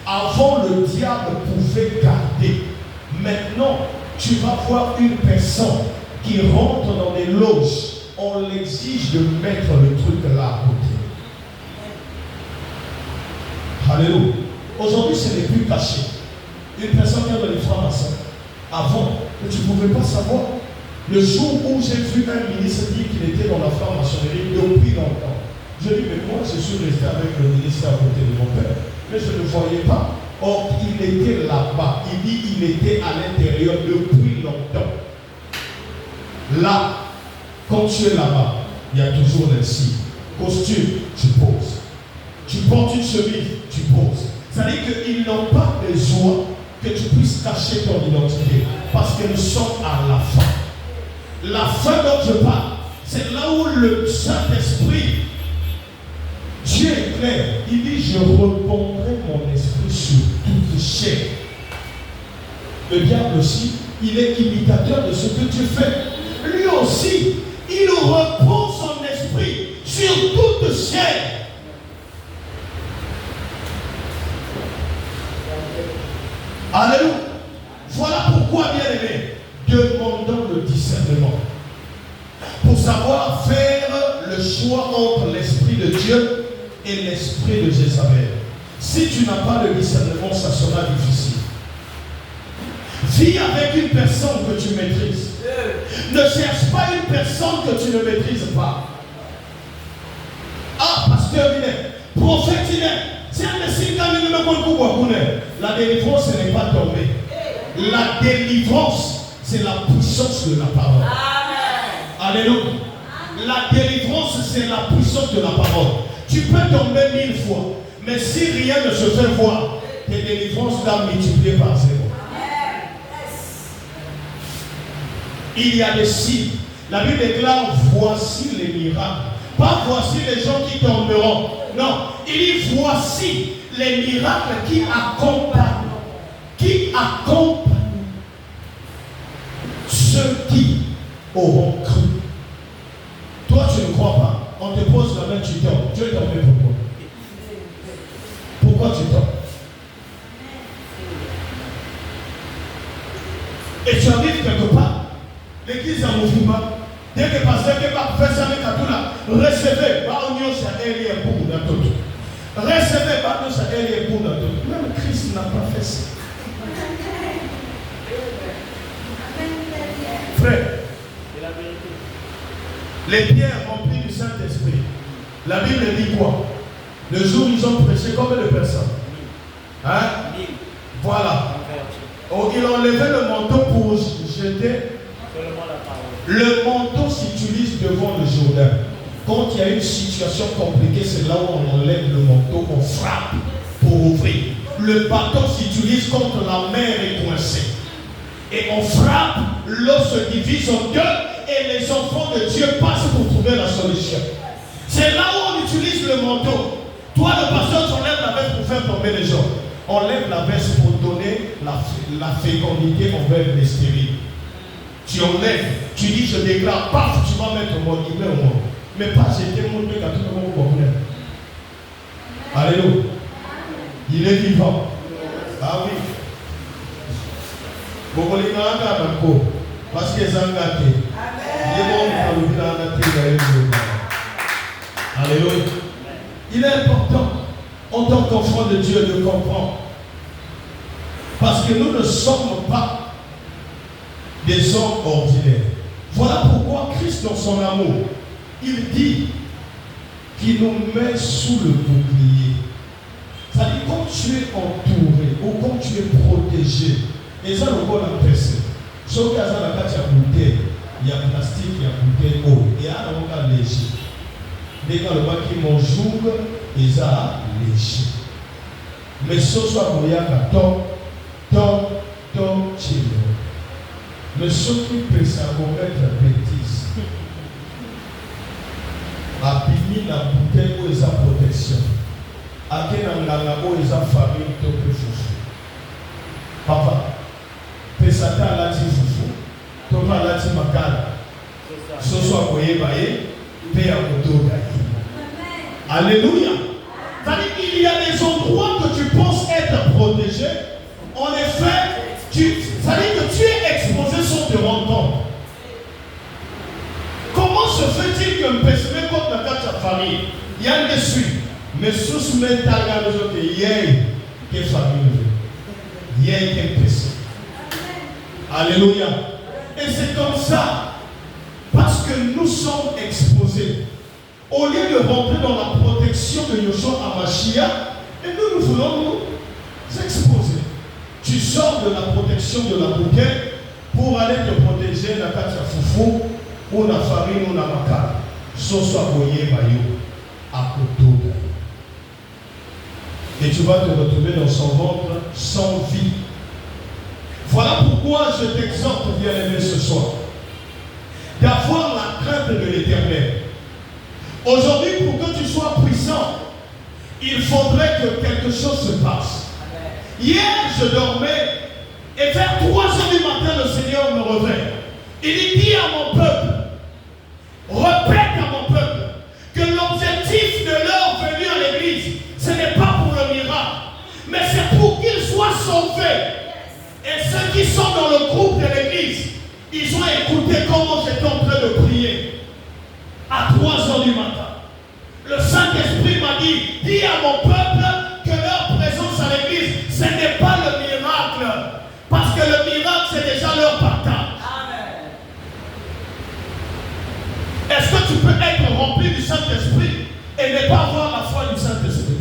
Avant, le diable pouvait garder. Maintenant, tu vas voir une personne qui rentre dans des loges. On l'exige de mettre le truc là à côté. Alléluia. Aujourd'hui, ce n'est plus caché. Une personne qui a dans les francs-maçons. Avant, tu ne pouvais pas savoir. Le jour où j'ai vu un ministre dire qu'il était dans la franc-maçonnerie depuis longtemps, je dis, mais moi, je suis resté avec le ministre à côté de mon père. Mais je ne voyais pas. Or, il était là-bas. Il dit qu'il était à l'intérieur depuis longtemps. Là, quand tu es là-bas, il y a toujours les signes. Costume, tu poses. Tu portes une chemise, tu poses. C'est-à-dire qu'ils n'ont pas besoin que tu puisses cacher ton identité. Parce que nous sommes à la fin. La fin dont je parle, c'est là où le Saint-Esprit, Dieu est clair. Il dit, je répandrai mon esprit sur toute chair. Le diable aussi, il est imitateur de ce que tu fais. Lui aussi, il repose son esprit sur toute chair. Alléluia. Voilà pourquoi, bien aimé, demandons le discernement. Pour savoir faire le choix entre l'esprit de Dieu et l'esprit de Jézabel. Si tu n'as pas le discernement, ça sera difficile. Vis avec une personne que tu maîtrises. Ne cherche pas une personne que tu ne maîtrises pas. Ah, pasteur Binet, prophète Binet, c'est un signe quand même de la délivrance, ce n'est pas tombé. La délivrance, c'est la puissance de la parole. Alléluia. La délivrance, c'est la puissance de la parole. Tu peux tomber 1000 fois, mais si rien ne se fait voir, tes délivrances doivent multiplier par 0. Il y a des signes. La Bible déclare, voici les miracles. Pas voici les gens qui tomberont. Non, il dit voici les miracles qui accompagnent. Qui accompagnent ceux qui auront cru. Toi, tu ne crois pas. On te pose la main, tu tombes. Dieu est tombé pourquoi? Pourquoi tu tombes? Et tu arrives quelque part, l'église en mouvement. Dès que pasteur qui va faire ça avec Katoula, recevez, va au niveau ça elle est pour dans tout. Recevez, va au ça elle est pour dans tout. Même Christ n'a pas fait ça. Frère, les pierres remplies du Saint-Esprit. La Bible dit quoi? Le jour où ils ont prêché, combien de personnes? Hein? Voilà. Oh, ils ont enlevé le manteau pour jeter. Le manteau s'utilise devant le Jourdain. Quand il y a une situation compliquée, c'est là où on enlève le manteau, on frappe pour ouvrir. Le bâton s'utilise quand la mer est coincée. Et on frappe, l'eau se divise en deux et les enfants de Dieu passent pour trouver la solution. C'est là où on utilise le manteau. Toi, le pasteur, tu enlèves la veste pour faire tomber les gens. On lève la veste pour donner la fécondité envers les stériles. Tu enlèves, tu dis je déclare, paf, tu vas mettre au monde, il met au monde. Mais pas jeter mon Dieu à tout le monde. Alléluia. Il est vivant. Ah oui. Beaucoup de gens parce qu'ils ont gâté. Alléluia. Il est important en tant qu'enfant de Dieu de comprendre. Parce que nous ne sommes pas des hommes ordinaires. Voilà pourquoi Christ, dans son amour, il dit qu'il nous met sous le bouclier. C'est-à-dire, quand tu es entouré ou quand tu es protégé, et ça, le bon a pressé. Sauf qu'à ça, il y a plastique, il y a bouteille d'eau. Et à la léger. Dès que le bas qui m'enjoue, il y a léger. Mais ce soit pour y avoir mais ceux qui peuvent commettre la bêtise, abîmer la bouteille où ils ont protection, à quel endroit où ils ont famille, tout peut foufou. Papa, pesata à la foufou, tout à la makala. Ce soit pour y bailler, paye à moto gaï. Alléluia. C'est-à-dire qu'il y a des endroits que tu penses être protégé. En effet, c'est-à-dire que tu es exposé sans te rendre compte. Comment se fait-il qu'un péché comme dans ta famille, il y a des suites, mais sous mental à nous autres, il y a une famille, il y a un péché. Alléluia. Et c'est comme ça, parce que nous sommes exposés. Au lieu de rentrer dans la protection de Yoshua Amashia, et nous voulons nous exposer. Tu sors de la protection de la bouquet pour aller te protéger la katia foufou ou la farine ou la makara. Ce soit boyé bayo à côté. Et tu vas te retrouver dans son ventre sans vie. Voilà pourquoi je t'exhorte, bien-aimé, ce soir, d'avoir la crainte de l'Éternel. Aujourd'hui, pour que tu sois puissant, il faudrait que quelque chose se passe. Hier, je dormais et vers 3 heures du matin, le Seigneur me réveille. Il dit à mon peuple, répète à mon peuple, que l'objectif de leur venue à l'église, ce n'est pas pour le miracle, mais c'est pour qu'ils soient sauvés. Et ceux qui sont dans le groupe de l'église, ils ont écouté comment j'étais en train de prier à 3 heures du matin. Le Saint-Esprit m'a dit, dis à mon peuple que leur présence à l'église, ce n'est pas le miracle. Parce que le miracle, c'est déjà leur partage. Amen. Est-ce que tu peux être rempli du Saint-Esprit et ne pas avoir la foi du Saint-Esprit?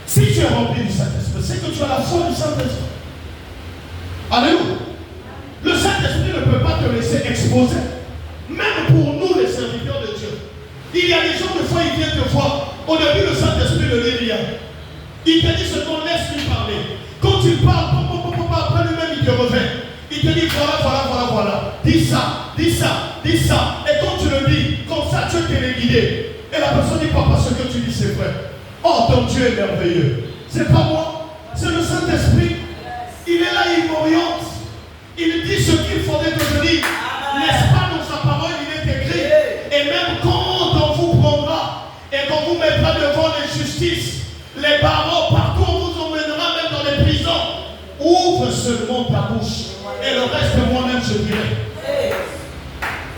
Si tu es rempli du Saint-Esprit, c'est que tu as la foi du Saint-Esprit. Alléluia. Le Saint-Esprit ne peut pas te laisser exposer. Même pour nous, les serviteurs de Dieu. Il y a des gens, des fois, ils viennent te voir. Au début, le Saint-Esprit ne dit rien. Il te dit ce qu'on laisse lui parler. Quand tu parles, après lui-même, il te revient. Il te dit voilà. Dis ça. Et quand tu le dis, comme ça, tu es téléguidé. Et la personne dit, papa, ce que tu dis, c'est vrai. Oh, ton Dieu est merveilleux. C'est pas moi, c'est le Saint-Esprit. Il est là, il m'oriente. Il dit ce qu'il faudrait que je dise. N'est-ce pas, dans sa parole, il est écrit. Et même quand on vous prendra et qu'on vous mettra devant les justices, les barreaux, partout on vous emmènera, même dans les prisons, ouvre seulement ta bouche Et le reste, moi-même, je dirai.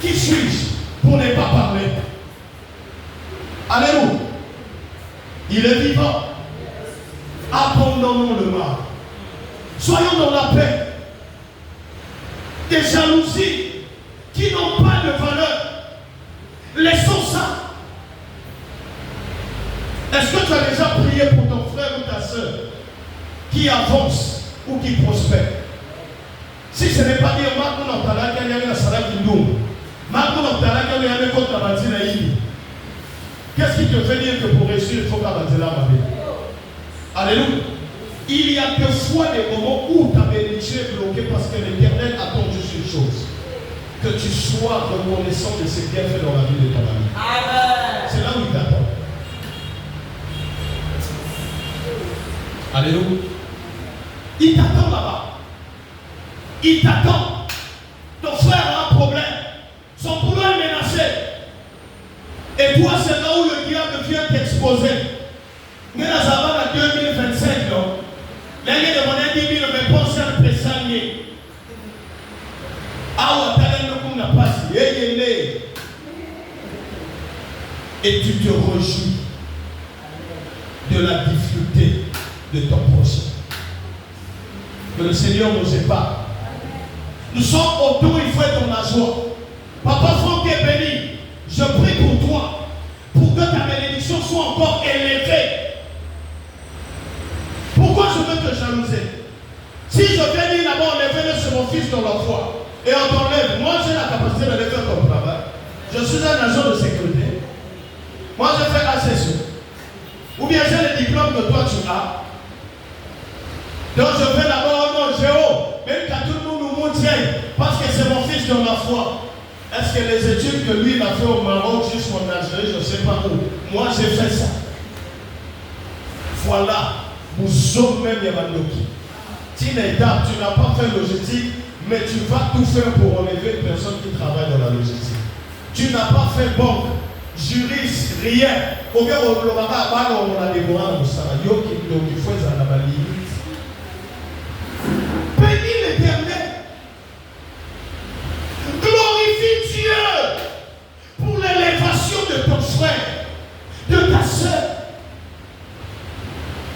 Qui suis-je pour ne pas parler? Alléluia. Il est vivant. Abandonnons le mal. Soyons dans la paix. Des jalousies qui n'ont pas de valeur. Laissons ça. Est-ce que tu as déjà prié pour ton frère ou ta soeur qui avance ou qui prospère? Si ce n'est pas dire qu'est-ce qui te fait dire que pour réussir, il faut qu'avancer là, ma vie? Alléluia. Il y a des fois des moments où ta bénédiction est bloquée parce que l'Éternel attend juste une chose. Que tu sois reconnaissant de ce qu'il a fait dans la vie de ton ami. Amen. C'est là où il t'attend. Alléluia. Il t'attend là-bas. Il t'attend. Ton frère a un problème. Son boulot est menacé. Et toi, c'est là où le diable vient t'exposer. Mais là, ça va à 2025, non? Là, il y a demandé 10 000, mais pensez à le présenter. Et tu te réjouis de la difficulté de ton prochain. Que le Seigneur nous épargne. Nous sommes autour, il faut être dans la joie. Papa Franck est béni. Je prie pour toi, pour que ta bénédiction soit encore élevée. Pourquoi je veux te jalouser? Si je viens dire là-bas, enlève-le sur mon fils dans la foi. Et on t'enlève. Moi, j'ai la capacité d'aller faire ton travail. Je suis un agent de sécurité. Moi, je fais accession. Ou bien j'ai le diplôme que toi tu as. Donc je vais là-bas, oh non, Géo. Même quand tout le monde nous montre, parce que c'est mon fils dans la foi. Est-ce que les études que lui il a fait au Maroc, jusqu'en Algérie, je ne sais pas où. Moi, j'ai fait ça. Voilà. Nous sommes même Yamandoki. Tu n'as pas fait logistique, mais tu vas tout faire pour enlever une personne qui travaille dans la logistique. Tu n'as pas fait banque, juriste, rien. Bénis l'Éternel. Glorifie Dieu pour l'élévation de ton frère, de ta soeur.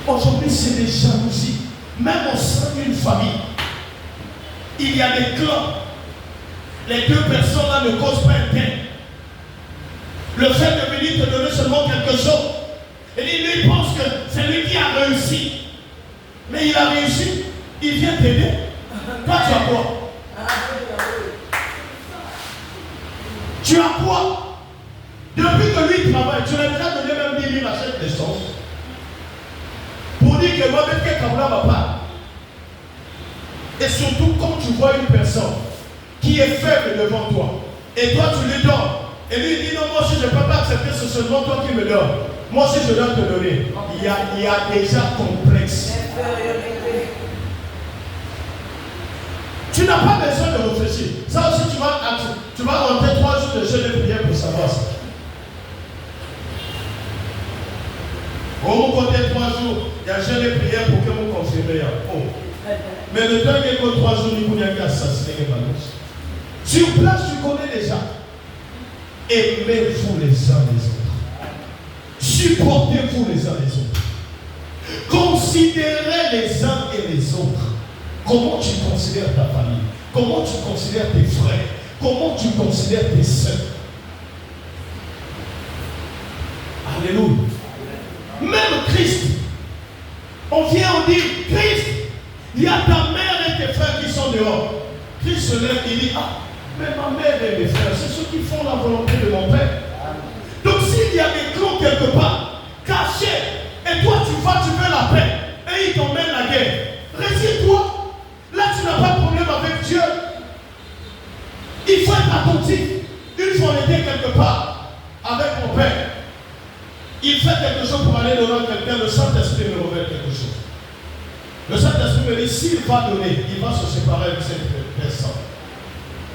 Aujourd'hui, c'est des jalousies. Même au sein d'une famille, il y a des clans. Les deux personnes là ne causent pas un gain. Le fait de venir te donner seulement quelque chose, et lui pense que c'est lui qui a réussi. Mais il a réussi, il vient t'aider. Toi, tu as quoi? Tu as quoi? Depuis que lui travaille, tu lui as déjà donné même 10 000 à chaque naissance. Pour dire que moi, même quelqu'un ne va pas. Et surtout, quand tu vois une personne qui est faible devant toi, et toi tu lui donnes, et lui dit non, moi aussi je ne peux pas accepter, c'est seulement toi qui me donnes. Moi aussi je dois te donner. Il y a déjà complexe. Tu n'as pas besoin de réfléchir. Ça aussi, tu vas rentrer 3 jours de jeûne et prière pour savoir ça. Au mon côté, 3 jours, il y a jeûne et prière pour que vous confirmez. Oh. Mais le temps qu'il y a 3 jours, il n'y a qu'à assassiner les ballons. Sur place, tu connais déjà. Aimez-vous les uns les autres. Supportez-vous les uns les autres. Considérez les uns et les autres. Comment tu considères ta famille? Comment tu considères tes frères? Comment tu considères tes soeurs? Alléluia. Même Christ, on vient, on dit, Christ, il y a ta mère et tes frères qui sont dehors. Christ se lève et dit, ah, mais ma mère et mes frères, c'est ceux qui font la volonté de mon Père. Donc s'il y a des clans quelque part, cachés, et toi tu vas, tu veux la paix, et ils t'emmènent la guerre, réside-toi. Là tu n'as pas de problème avec Dieu. Il faut être attentif. Une fois on était quelque part avec mon Père, il fait quelque chose pour aller donner à quelqu'un, le Saint-Esprit me révèle quelque chose. Le Saint-Esprit me dit, s'il va donner, il va se séparer de cette personne.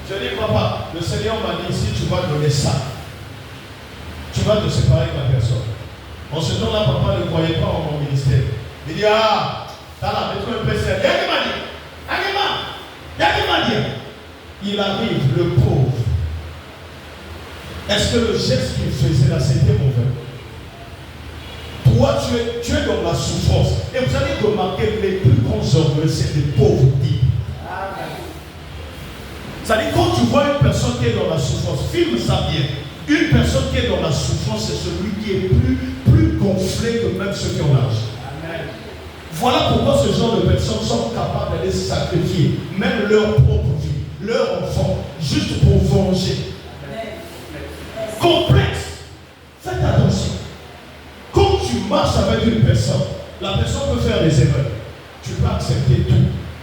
Je dis, papa, le Seigneur m'a dit, si tu vas donner ça, tu vas te séparer de la personne. En ce temps-là, papa ne croyait pas en mon ministère. Il dit, ah, t'as la maison un peu serre. Il y a qui m'a dit, il arrive, le pauvre. Est-ce que le geste qu'il faisait là, c'était mauvais? Toi, tu es dans la souffrance. Et vous allez remarquer que les plus grands orgueils, c'est les pauvres types. C'est-à-dire, quand tu vois une personne qui est dans la souffrance, filme ça bien. Une personne qui est dans la souffrance, c'est celui qui est plus gonflé que même ceux qui ont l'argent. Voilà pourquoi ce genre de personnes sont capables d'aller sacrifier même leur propre vie, leur enfant, juste pour venger. Complexe. Faites attention. Quand tu marches avec une personne, la personne peut faire des erreurs. Tu peux accepter tout.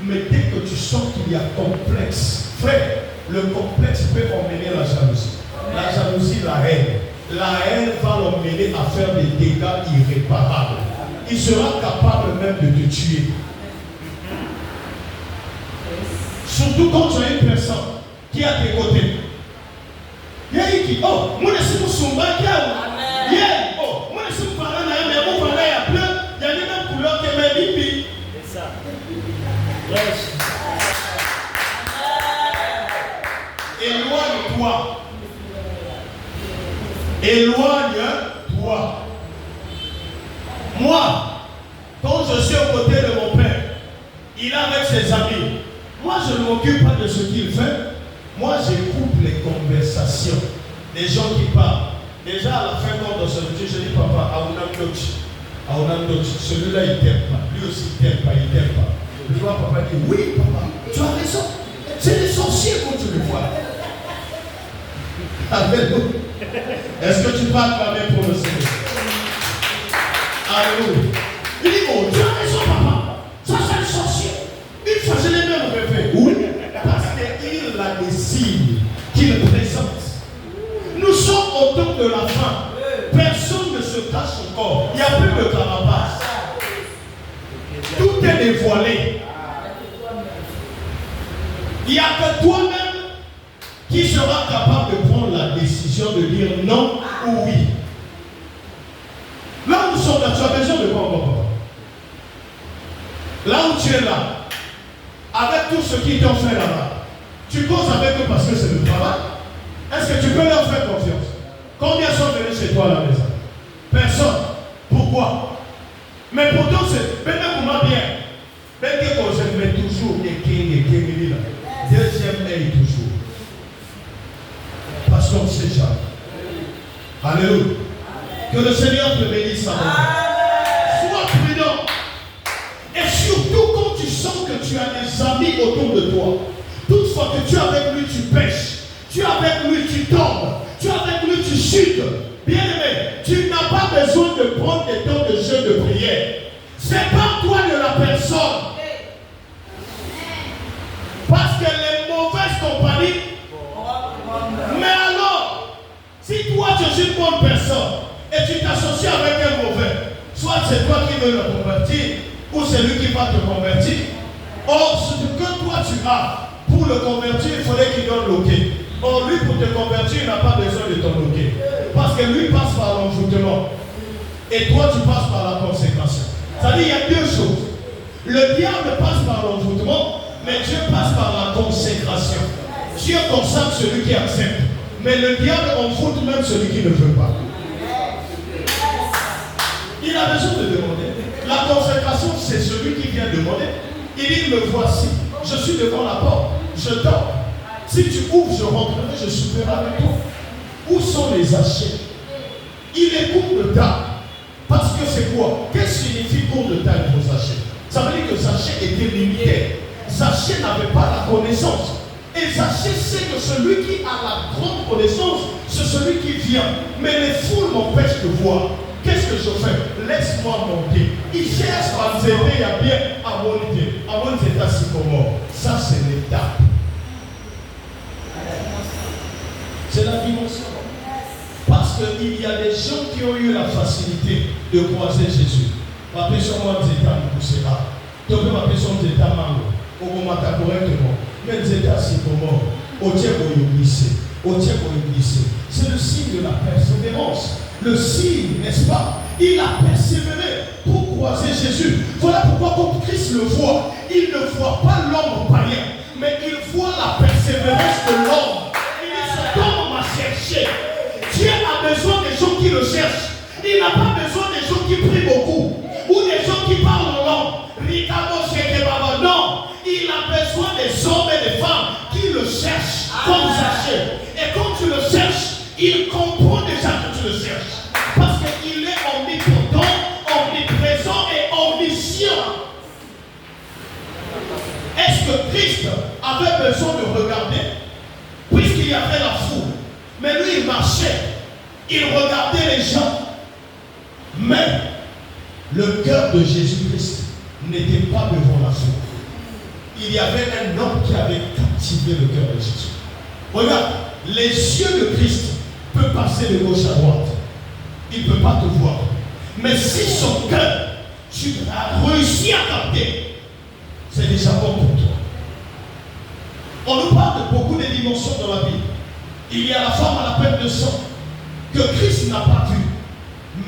Mais dès que tu sens qu'il y a complexe, frère, le complexe peut emmener la jalousie. La jalousie, la haine. La haine va l'emmener à faire des dégâts irréparables. Il sera capable même de te tuer. Surtout quand tu as une personne qui est à tes côtés. Il y a qui, oh, moi je suis Moussoumba qui a. Yeah, oh, moi je suis Parana, mais mon parent est bleu. Il y a des mêmes couleurs que mes bibis. C'est ça. Yes. Éloigne-toi. Éloigne-toi. Moi, quand je suis aux côtés de mon père, il est avec ses amis. Moi, je ne m'occupe pas de ce qu'il fait. Moi, j'écoute les conversations des gens qui parlent. Déjà, à la fin, quand on se dit, je dis, papa, Aounam Dochi, celui-là, il ne t'aime pas. Lui aussi, il ne t'aime pas, il ne t'aime pas. Je vois papa dire, oui, papa, tu as raison. C'est des sorciers quand tu le vois. Alléluia. Est-ce que tu peux acclamer pour le Seigneur? Alléluia. Il dit, oh, tu as raison, papa. Ça, c'est le sorcier. Il faisait les mêmes rêves. Oui, parce qu'il a des signes qu'il présente. Nous sommes au temps de la fin. Personne ne se cache encore. Il n'y a plus de carapace. Tout est dévoilé. Il n'y a que toi-même qui sera capable de prendre la décision de dire non ou oui. Là où nous sommes là, tu as besoin de quoi encore? Là où tu es là, avec tout ce qu'ils t'ont fait là-bas, tu causes avec eux parce que c'est le travail. Est-ce que tu peux leur faire confiance? Combien sont venus chez toi à la maison? Personne. Pourquoi? Mais pourtant, c'est même pour moi bien. Même que je mets toujours des king là. Deuxième œil toujours. Parce qu'on ne sait jamais. Alléluia. Que le Seigneur te bénisse. Sois prudent. Et surtout quand tu sens que tu as des amis autour de toi. Toutefois que tu es avec lui, tu pêches. Tu es avec lui, tu tombes. Tu es avec lui, tu chutes. Bien-aimé, tu n'as pas besoin de prendre des temps de jeûne de prière. C'est pas toi de la personne. Parce que les mauvaises compagnies. Mais alors, si toi tu es une bonne personne et tu t'associes avec un mauvais, soit c'est toi qui veux le convertir, ou c'est lui qui va te convertir. Or, ce que toi tu as, pour le convertir, il fallait qu'il donne l'ok. Or, lui, pour te convertir, il n'a pas besoin de ton ok. Parce que lui passe par l'envoûtement. Et toi, tu passes par la consécration. C'est-à-dire, il y a deux choses. Le diable passe par l'envoûtement, mais Dieu passe par la consécration. Dieu consacre celui qui accepte. Mais le diable envoûte même celui qui ne veut pas. Il a besoin de demander. La consécration, c'est celui qui vient demander. Il dit, me voici. Je suis devant la porte. Je dors. Si tu ouvres, je rentrerai, je souperai avec toi. Où sont les hachets? Il est court de table. Parce que c'est quoi? Qu'est-ce qui signifie court de table pour Zachée? Ça veut dire que Zachée était limité. Zachée n'avait pas la connaissance. Et Zachée sait que celui qui a la grande connaissance, c'est celui qui vient. Mais les foules m'empêchent de voir. Qu'est-ce que je fais? Laisse-moi monter. Il cherche à m'aider à bien à monter. À mon état sycomore. Ça, c'est l'étape. C'est la dimension. Parce qu'il y a des gens qui ont eu la facilité de croiser Jésus. Ma personne, moi, c'est un poussera. Tu peux ma personne, c'est un mango. Au moment correctement. Mais c'est assez comment. Au tiers pour y glisser. Au tiers pour y glisser. C'est le signe de la persévérance. Le signe, n'est-ce pas? Il a persévéré pour croiser Jésus. Voilà pourquoi quand Christ le voit, il ne voit pas l'homme païen, mais il voit la persévérance de l'homme. Il dit, cet homme m'a cherché. Dieu a besoin des gens qui le cherchent. Il n'a pas besoin des gens qui prient beaucoup ou des gens qui parlent en langue. Non, il a besoin des hommes et des femmes qui le cherchent comme Zachée. Et quand tu le cherches, il comprend déjà que tu le cherches. Parce qu'il est omnipotent, omniprésent et omniscient. Est-ce que Christ avait besoin de regarder? Puisqu'il y avait la foule. Mais lui, il marchait. Il regardait les gens. Mais le cœur de Jésus-Christ n'était pas devant la foule. Il y avait un homme qui avait captivé le cœur de Jésus. Regarde, les yeux de Christ peuvent passer de gauche à droite. Il ne peut pas te voir. Mais si son cœur, tu as réussi à capter, c'est déjà bon pour toi. On nous parle de beaucoup de dimensions dans la Bible. Il y a la femme à la perte de sang que Christ n'a pas vue,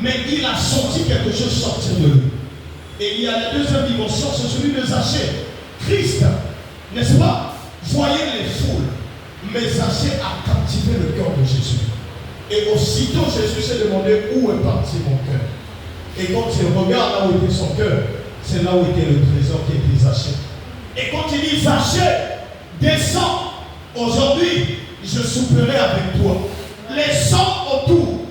mais il a senti quelque chose sortir de lui. Et il y a la deuxième dimension, c'est celui de Zachée. Christ, n'est-ce pas, voyait les foules, mais Zachée a captivé le cœur de Jésus. Et aussitôt Jésus s'est demandé où est parti mon cœur. Et quand il regarde là où était son cœur, c'est là où était le trésor qui était Zachée. Et quand il dit Zachée, descends, aujourd'hui je souperai avec toi. Les 100 autour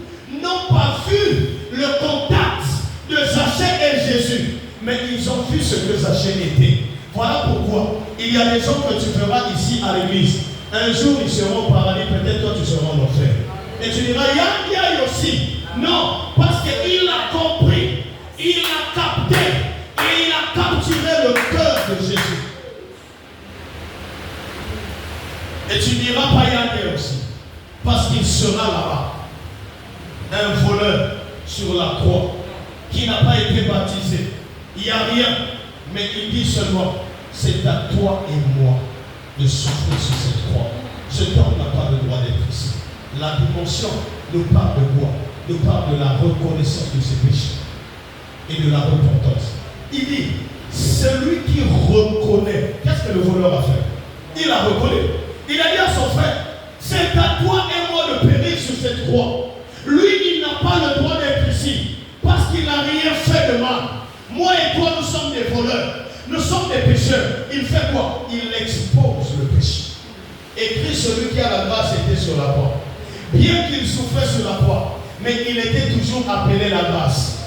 n'ont pas vu le contact de Zachée et Jésus, mais ils ont vu ce que Zachée était. Voilà pourquoi il y a des gens que tu verras ici à l'église. Un jour ils seront au paradis, peut-être toi tu seras en enfer. Et tu diras, il y a aussi. Non, parce qu'il a compris, il a capté et il a capturé le cœur de Jésus. Et tu diras pas y aussi, parce qu'il sera là-bas. Un voleur sur la croix qui n'a pas été baptisé. Il n'y a rien, mais il dit seulement, c'est à toi et moi de souffrir sur cette croix. Cet homme n'a pas le droit d'être ici. La dimension nous parle de quoi? Nous parle de la reconnaissance de ses péchés et de la repentance. Il dit, celui qui reconnaît, qu'est-ce que le voleur a fait? Il a reconnu. Il a dit à son frère, c'est à toi et moi de périr sur cette croix. Lui, il n'a pas le droit d'être ici parce qu'il n'a rien fait de mal. Moi et toi, nous sommes des voleurs. Nous sommes des pécheurs. Il fait quoi? Il expose le péché. Et Christ, celui qui a la grâce, était sur la croix. Bien qu'il souffrait sur la croix, mais il était toujours appelé la grâce.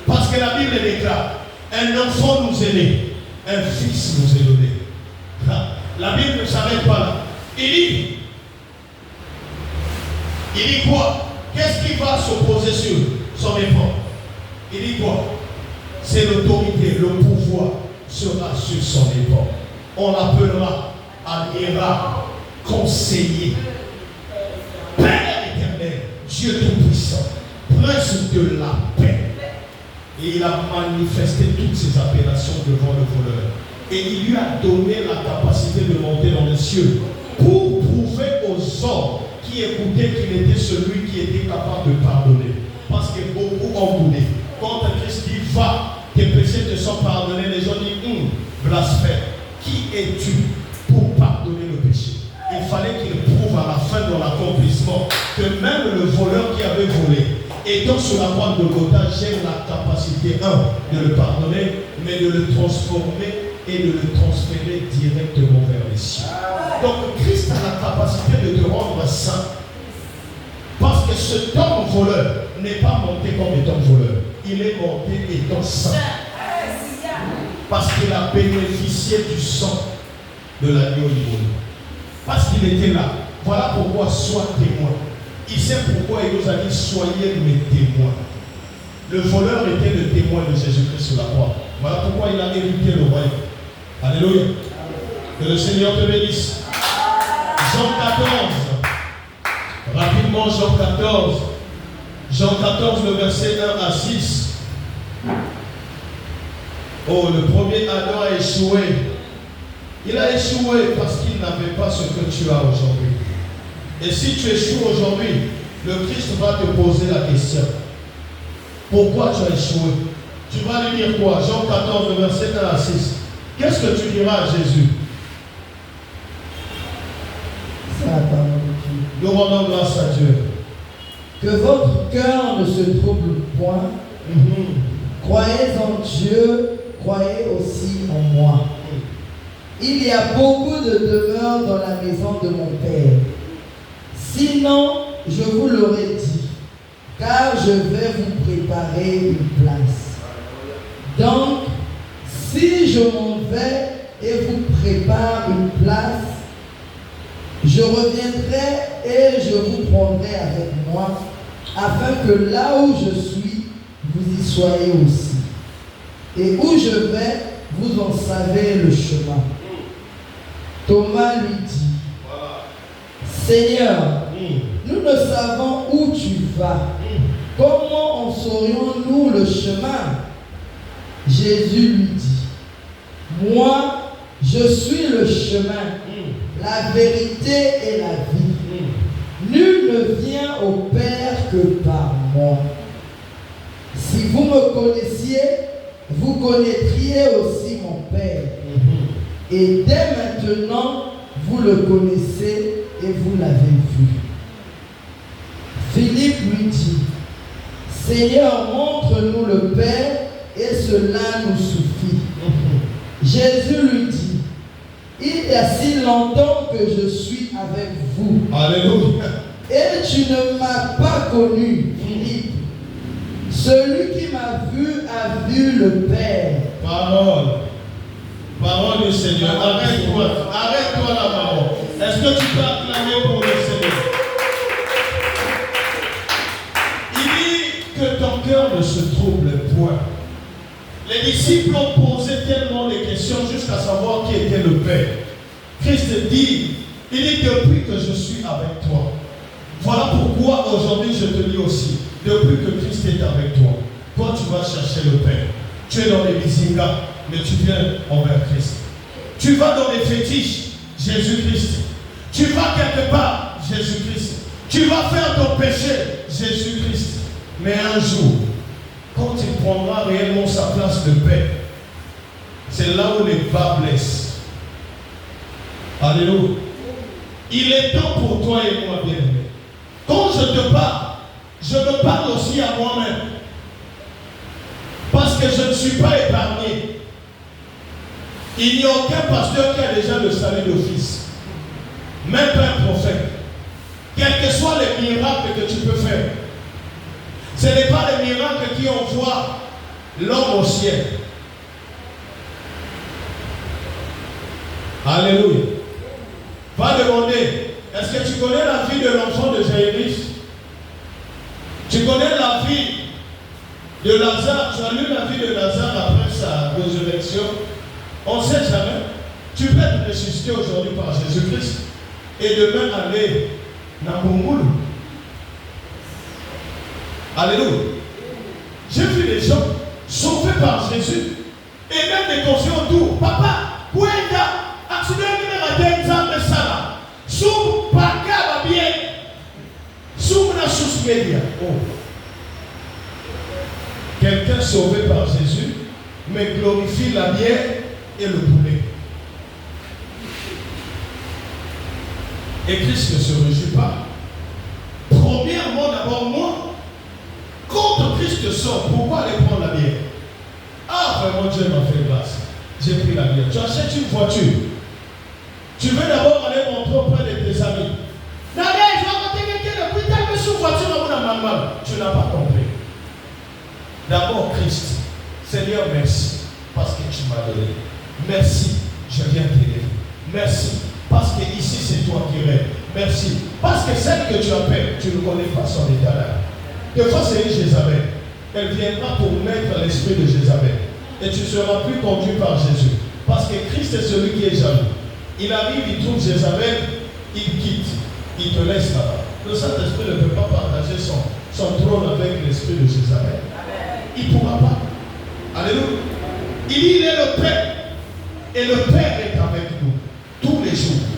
Parce que la Bible déclare, un enfant nous est né, un fils nous est donné. La Bible ne s'arrête pas là. Il dit quoi? Qu'est-ce qui va s'opposer sur son effort? Il dit quoi? C'est l'autorité, le pouvoir sera sur son effort. On l'appellera admirable, conseiller, Père éternel, Dieu tout-puissant, prince de la paix. Et il a manifesté toutes ses appellations devant le voleur. Et il lui a donné la capacité de monter dans les cieux pour prouver aux hommes qui écoutaient qu'il était celui qui était capable de pardonner. Parce que beaucoup ont boudé. Quand Christ dit va, tes péchés te sont pardonnés, les gens disent blasphème. Qui es-tu pour pardonner le péché? Il fallait qu'il prouve à la fin de l'accomplissement que même le voleur qui avait volé, étant sur la croix de Golgotha, j'ai la capacité, de le pardonner, mais de le transformer et de le transférer directement vers les cieux. Donc Christ a la capacité de te rendre saint. Parce que cet homme voleur n'est pas monté comme étant voleur. Il est monté étant saint. Parce qu'il a bénéficié du sang de l'agneau immolé. Parce qu'il était là. Voilà pourquoi sois témoin. Il sait pourquoi il nous a dit soyez mes témoins. Le voleur était le témoin de Jésus-Christ sur la croix. Voilà pourquoi il a hérité le royaume. Alléluia. Que le Seigneur te bénisse. Jean 14. Rapidement, Jean 14. Jean 14, le verset 1 à 6. Oh, le premier Adam a échoué. Il a échoué parce qu'il n'avait pas ce que tu as aujourd'hui. Et si tu échoues aujourd'hui, le Christ va te poser la question. Pourquoi tu as échoué? Tu vas lui dire quoi? Jean 14, le verset 1 à 6. Qu'est-ce que tu diras à Jésus? Nous rendons grâce à Dieu. Que votre cœur ne se trouble point. Croyez en Dieu, croyez aussi en moi. Il y a beaucoup de demeures dans la maison de mon Père. Sinon, je vous l'aurais dit, car je vais vous préparer une place. Donc, si je m'en vais et vous prépare une place, je reviendrai et je vous prendrai avec moi, afin que là où je suis, vous y soyez aussi. Et où je vais, vous en savez le chemin. Thomas lui dit, Seigneur, nous ne savons où tu vas. Comment en saurions-nous le chemin? Jésus lui dit, moi, je suis le chemin, la vérité et la vie. Nul ne vient au Père que par moi. Si vous me connaissiez, vous connaîtriez aussi mon Père. Et dès maintenant, vous le connaissez et vous l'avez vu. Philippe lui dit, Seigneur, montre-nous le Père et cela nous suffit. Jésus lui dit, il y a si longtemps que je suis avec vous. Alléluia. Et tu ne m'as pas connu, Philippe. Celui qui m'a vu a vu le Père. Parole. Parole du Seigneur. Arrête-toi. Arrête-toi là, maman. Est-ce que tu peux acclamer pour le Seigneur? Il dit que ton cœur ne se trouble point. Les disciples ont posé tellement de questions jusqu'à savoir qui était le Père. Christ dit, il dit depuis que je suis avec toi. Voilà pourquoi aujourd'hui je te dis aussi, depuis que Christ est avec toi, toi tu vas chercher le Père. Tu es dans les bizingas, mais tu viens envers Christ. Tu vas dans les fétiches, Jésus-Christ. Tu vas quelque part, Jésus-Christ. Tu vas faire ton péché, Jésus-Christ. Mais un jour, quand il prendra réellement sa place de paix, c'est là où les bas blessent. Alléluia. Il est temps pour toi et moi, bien-aimé. Quand je te parle, je me parle aussi à moi-même. Parce que je ne suis pas épargné. Il n'y a aucun pasteur qui a déjà le salut d'office. Même pas un prophète. Quels que soient les miracles que tu peux faire. Ce n'est pas les miracles qui envoient l'homme au ciel. Alléluia. Va demander, est-ce que tu connais la vie de l'enfant de Jaïrus? Tu connais la vie de Lazare? Tu as lu la vie de Lazare après sa résurrection? On ne sait jamais. Tu peux être ressuscité aujourd'hui par Jésus-Christ et demain aller dans Moumoulou. Alléluia. J'ai vu des gens sauvés par Jésus et même des conscients autour. Papa, où est-ce accident qui m'a dit exemple ça? Sous Paga bien. Sous la sous média. Quelqu'un sauvé par Jésus, mais glorifie la bière et le poulet. Et Christ ne se réjouit pas. Premièrement, d'abord, moi, quand Christ sort, pourquoi aller prendre la bière? Ah, vraiment, Dieu m'a fait grâce. J'ai pris la bière. Tu achètes une voiture. Tu veux d'abord aller montrer auprès de tes amis. Tu n'as pas compris. D'abord, Christ, Seigneur, merci parce que tu m'as donné. Merci, je viens t'aider. Merci, parce que ici c'est toi qui règnes. Merci, parce que celle que tu appelles, tu ne connais pas son état là. Des fois, c'est une Jézabel. Elle viendra pour mettre l'esprit de Jézabel. Et tu seras plus conduit par Jésus. Parce que Christ est celui qui est jaloux. Il arrive, il trouve Jézabel, il quitte, il te laisse là-bas. Le Saint-Esprit ne peut pas partager son trône avec l'esprit de Jézabel. Il ne pourra pas. Alléluia. Il est le Père. Et le Père est avec nous tous les jours.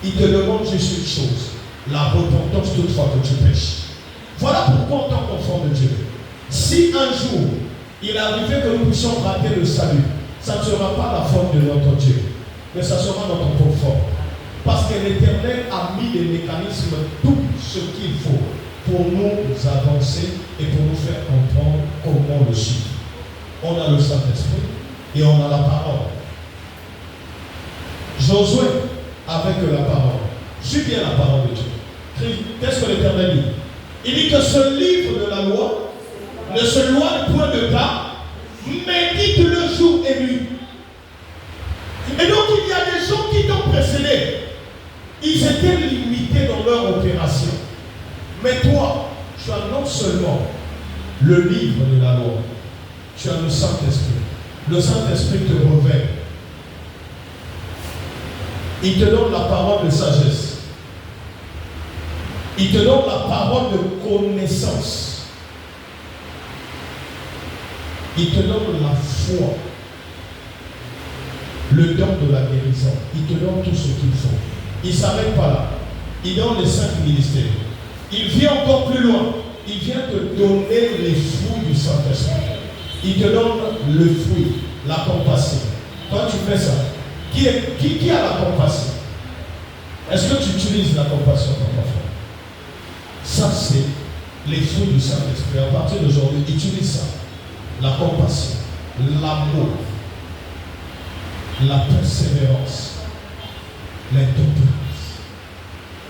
Il te demande juste une chose, la repentance toutefois que tu pêches. Voilà pourquoi en tant qu'enfant de Dieu, si un jour il arrivait que nous puissions rater le salut, ça ne sera pas la faute de notre Dieu, mais ça sera notre propre faute. Parce que l'Éternel a mis des mécanismes tout ce qu'il faut pour nous avancer et pour nous faire comprendre comment le suivre. On a le Saint-Esprit et on a la parole. Josué, avec la parole, suis bien la parole de Dieu. Qu'est-ce que l'Éternel dit? Il dit que ce livre de la loi ne se loigne point de là, médite le jour et nuit. Et donc il y a des gens qui t'ont précédé. Ils étaient limités dans leur opération. Mais toi, tu as non seulement le livre de la loi, tu as le Saint-Esprit. Le Saint-Esprit te revêt. Il te donne la parole de sagesse. Il te donne la parole de connaissance. Il te donne la foi. Le don de la guérison. Il te donne tout ce qu'il faut. Il ne s'arrête pas là. Il donne les 5 ministères. Il vient encore plus loin. Il vient te donner les fruits du Saint-Esprit. Il te donne le fruit, la compassion. Toi, tu fais ça. Qui a la compassion? Est-ce que tu utilises la compassion dans ta foi? Ça, c'est les fruits du Saint-Esprit. À partir d'aujourd'hui, utilise ça. La compassion, l'amour, la persévérance, l'indulgence,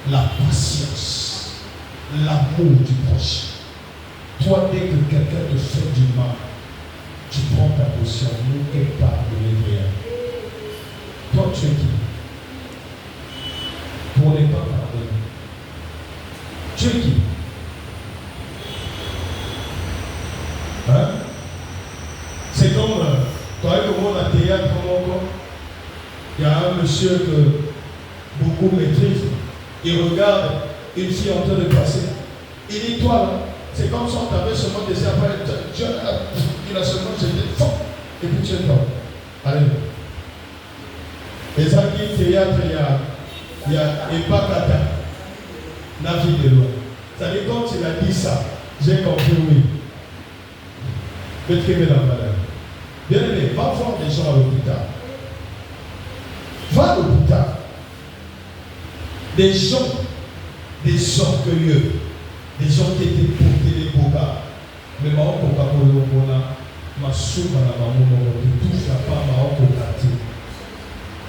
la patience, l'amour du prochain. Toi, dès que quelqu'un te fait du mal, tu prends ta potion, n'oublie pas de l'aider. Toi, tu es qui? Pour ne pas pardonner. Tu es qui? Hein? C'est comme, toi, comment on a théâtre, il y a un monsieur que beaucoup maîtrisent. Il regarde une fille en train de passer. Il dit, toi là, c'est comme si on t'avait seulement laissé après. Il a seulement jeté, et puis tu es là. Allez. Et ça qui théâtre, il y a Epakata, la vie de loi. Ça dit, quand il a dit ça, j'ai compris, oui. Peut-être la malade. Bien aimé, va voir des gens à l'hôpital. Va à l'hôpital. Des gens, des orgueilleux, des gens qui étaient portés les bogas. Mais ma okoka kolomona, ma souma na mamono, qui touche la part ma okokati.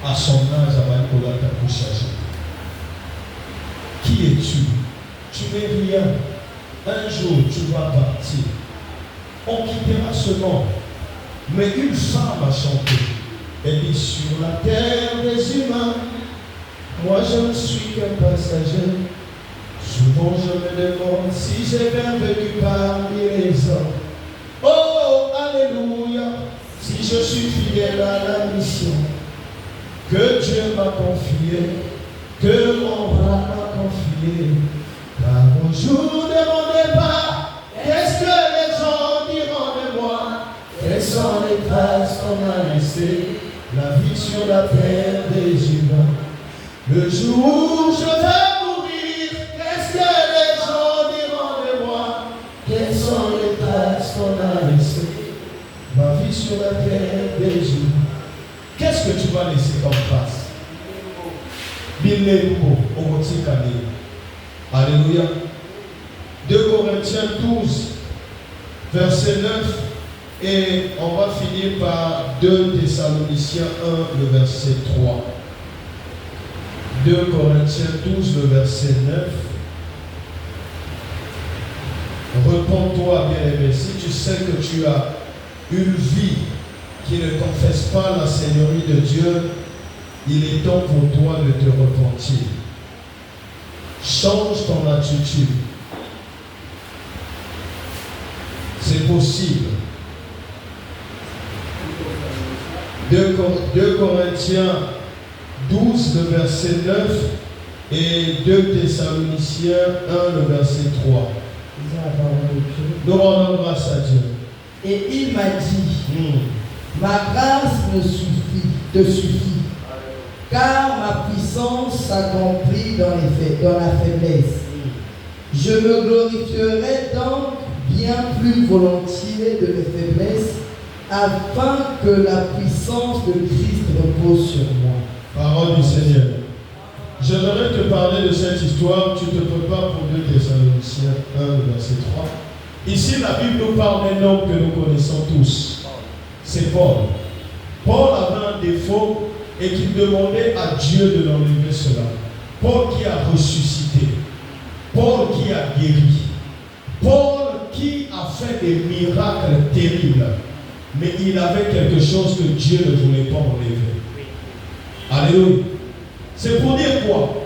À son âge, avant qu'on t'a couché. Qui es-tu? Tu n'es rien. Un jour, tu vas partir. On quittera ce monde. Mais une femme a chanté. Elle dit, sur la terre des humains, moi je ne suis qu'un passager. Souvent je me demande si j'ai bien vécu parmi les hommes. Oh, alléluia, si je suis fidèle à la mission que Dieu m'a confiée, que mon bras m'a confiée. Car au jour de mon départ, qu'est-ce que les gens diront de moi? Quelles sont les traces qu'on a laissées? La vie sur la terre des humains. Le jour où je vais mourir, qu'est-ce que les gens diront de moi? Quelles sont les traces qu'on a laissées? Ma vie sur la terre des humains. Qu'est-ce que tu vas laisser comme trace? Bilémo, Omotikane. Alléluia. 2 Corinthiens 12, verset 9. Et on va finir par 2 Thessaloniciens 1, le verset 3. 2 Corinthiens 12, le verset 9. Repends-toi, bien-aimé. Si tu sais que tu as une vie qui ne confesse pas la Seigneurie de Dieu, il est temps pour toi de te repentir. Change ton attitude. C'est possible. 2 Corinthiens 12, le verset 9 et 2 Thessaloniciens 1, le verset 3. Nous rendons grâce à Dieu. Et il m'a dit, ma grâce te suffit, car ma puissance s'accomplit dans la faiblesse. Je me glorifierai donc bien plus volontiers de mes faiblesses, afin que la puissance de Christ repose sur moi. Parole du Seigneur. J'aimerais te parler de cette histoire. Tu te prépares pour 2 Thessaloniciens 1, verset 3. Ici, la Bible nous parle d'un homme que nous connaissons tous. C'est Paul. Paul avait un défaut et qu'il demandait à Dieu de l'enlever cela. Paul qui a ressuscité. Paul qui a guéri. Paul qui a fait des miracles terribles. Mais il avait quelque chose que Dieu ne voulait pas enlever. Alléluia. C'est pour dire quoi?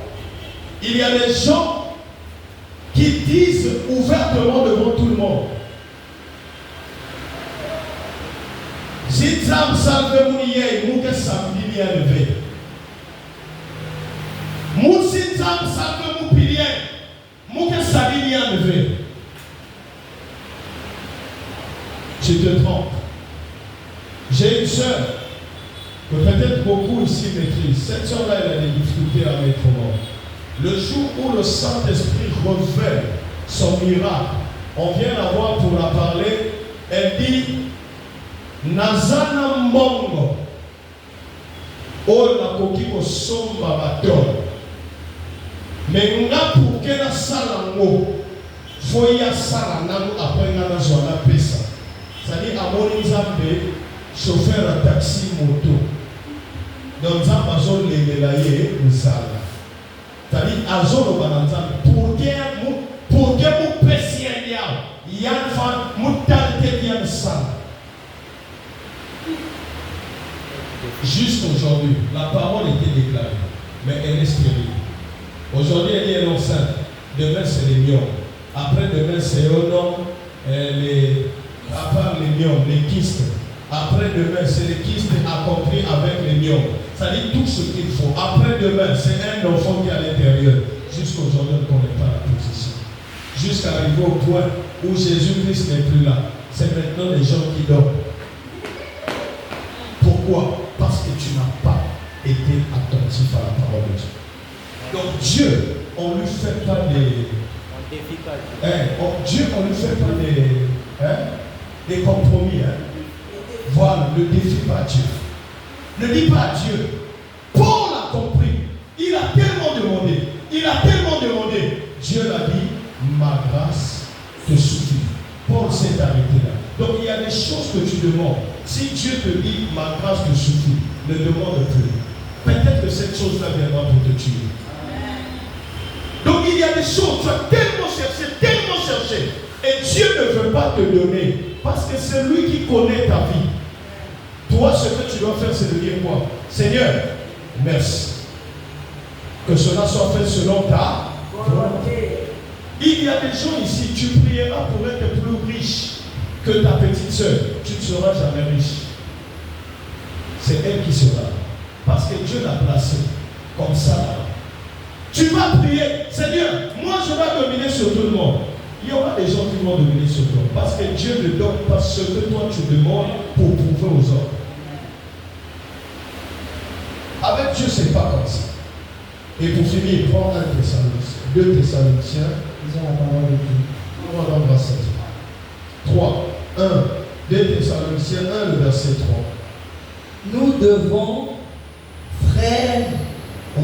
Il y a des gens qui disent ouvertement devant tout le monde. Si Zam salve mouniye, mouke samedi ni enlevé. Moussi Zam salve moupilier, mouke samedi ni enlevé. Tu te trompes. J'ai une sœur que peut-être beaucoup ici maîtrisent. Cette sœur-là, elle a des difficultés à mettre au monde. Le jour où le Saint-Esprit révèle son miracle, on vient la voir pour la parler. Elle dit Nazana Mongo O la koki ko somba baton. Mais nga pour que la salango foya salango après nga zona pesa. C'est-à-dire à mon Nzambe chauffeur à taxi moto. Donc Nzambe les mélayer Nzala. C'est-à-dire à zone pour que vous pesiez il y a une femme moutalité qui a ça. Juste aujourd'hui, la parole était déclarée, mais elle est stérile. Aujourd'hui, elle est enceinte. Demain, c'est les myomes. Après, demain, c'est un homme, à part les myomes, les kystes. Après, demain, c'est les kystes accomplis avec les myomes. Ça dit tout ce qu'il faut. Après, demain, c'est un enfant qui est à l'intérieur. Jusqu'aujourd'hui, on ne connaît pas la position. Jusqu'à arriver au point où Jésus-Christ n'est plus là. C'est maintenant les gens qui dorment. Pourquoi? Parce que tu n'as pas été attentif à la parole de Dieu. Donc Dieu, on ne lui fait pas des... Dieu, on ne lui fait pas des compromis. Voilà, ne défie pas Dieu. Ne dis pas à Dieu. Paul a compris. Il a tellement demandé. Dieu l'a dit, ma grâce te suffit. Paul s'est arrêté là. Donc il y a des choses que tu demandes. Si Dieu te dit, ma grâce te suffit, ne demande plus. Peut-être que cette chose-là viendra pour te tuer. Donc il y a des choses, tu as tellement cherché. Et Dieu ne veut pas te donner. Parce que c'est lui qui connaît ta vie. Toi, ce que tu dois faire, c'est de dire quoi? Seigneur, merci. Que cela soit fait selon ta volonté. Il y a des gens ici, tu prieras pour être plus riche que ta petite soeur. Tu ne seras jamais riche. C'est elle qui sera. Parce que Dieu l'a placé comme ça. Tu vas prier, Seigneur, moi je vais dominer sur tout le monde. Il y aura des gens qui vont dominer sur toi. Parce que Dieu ne donne pas ce que toi tu demandes pour prouver aux autres. Avec Dieu, ce n'est pas comme ça. Et pour finir, prends 2 Thessaloniciens. Disons la parole de Dieu. On va l'embrasser. 3. 2 Thessaloniciens 1, le verset 3. Nous devons, frères,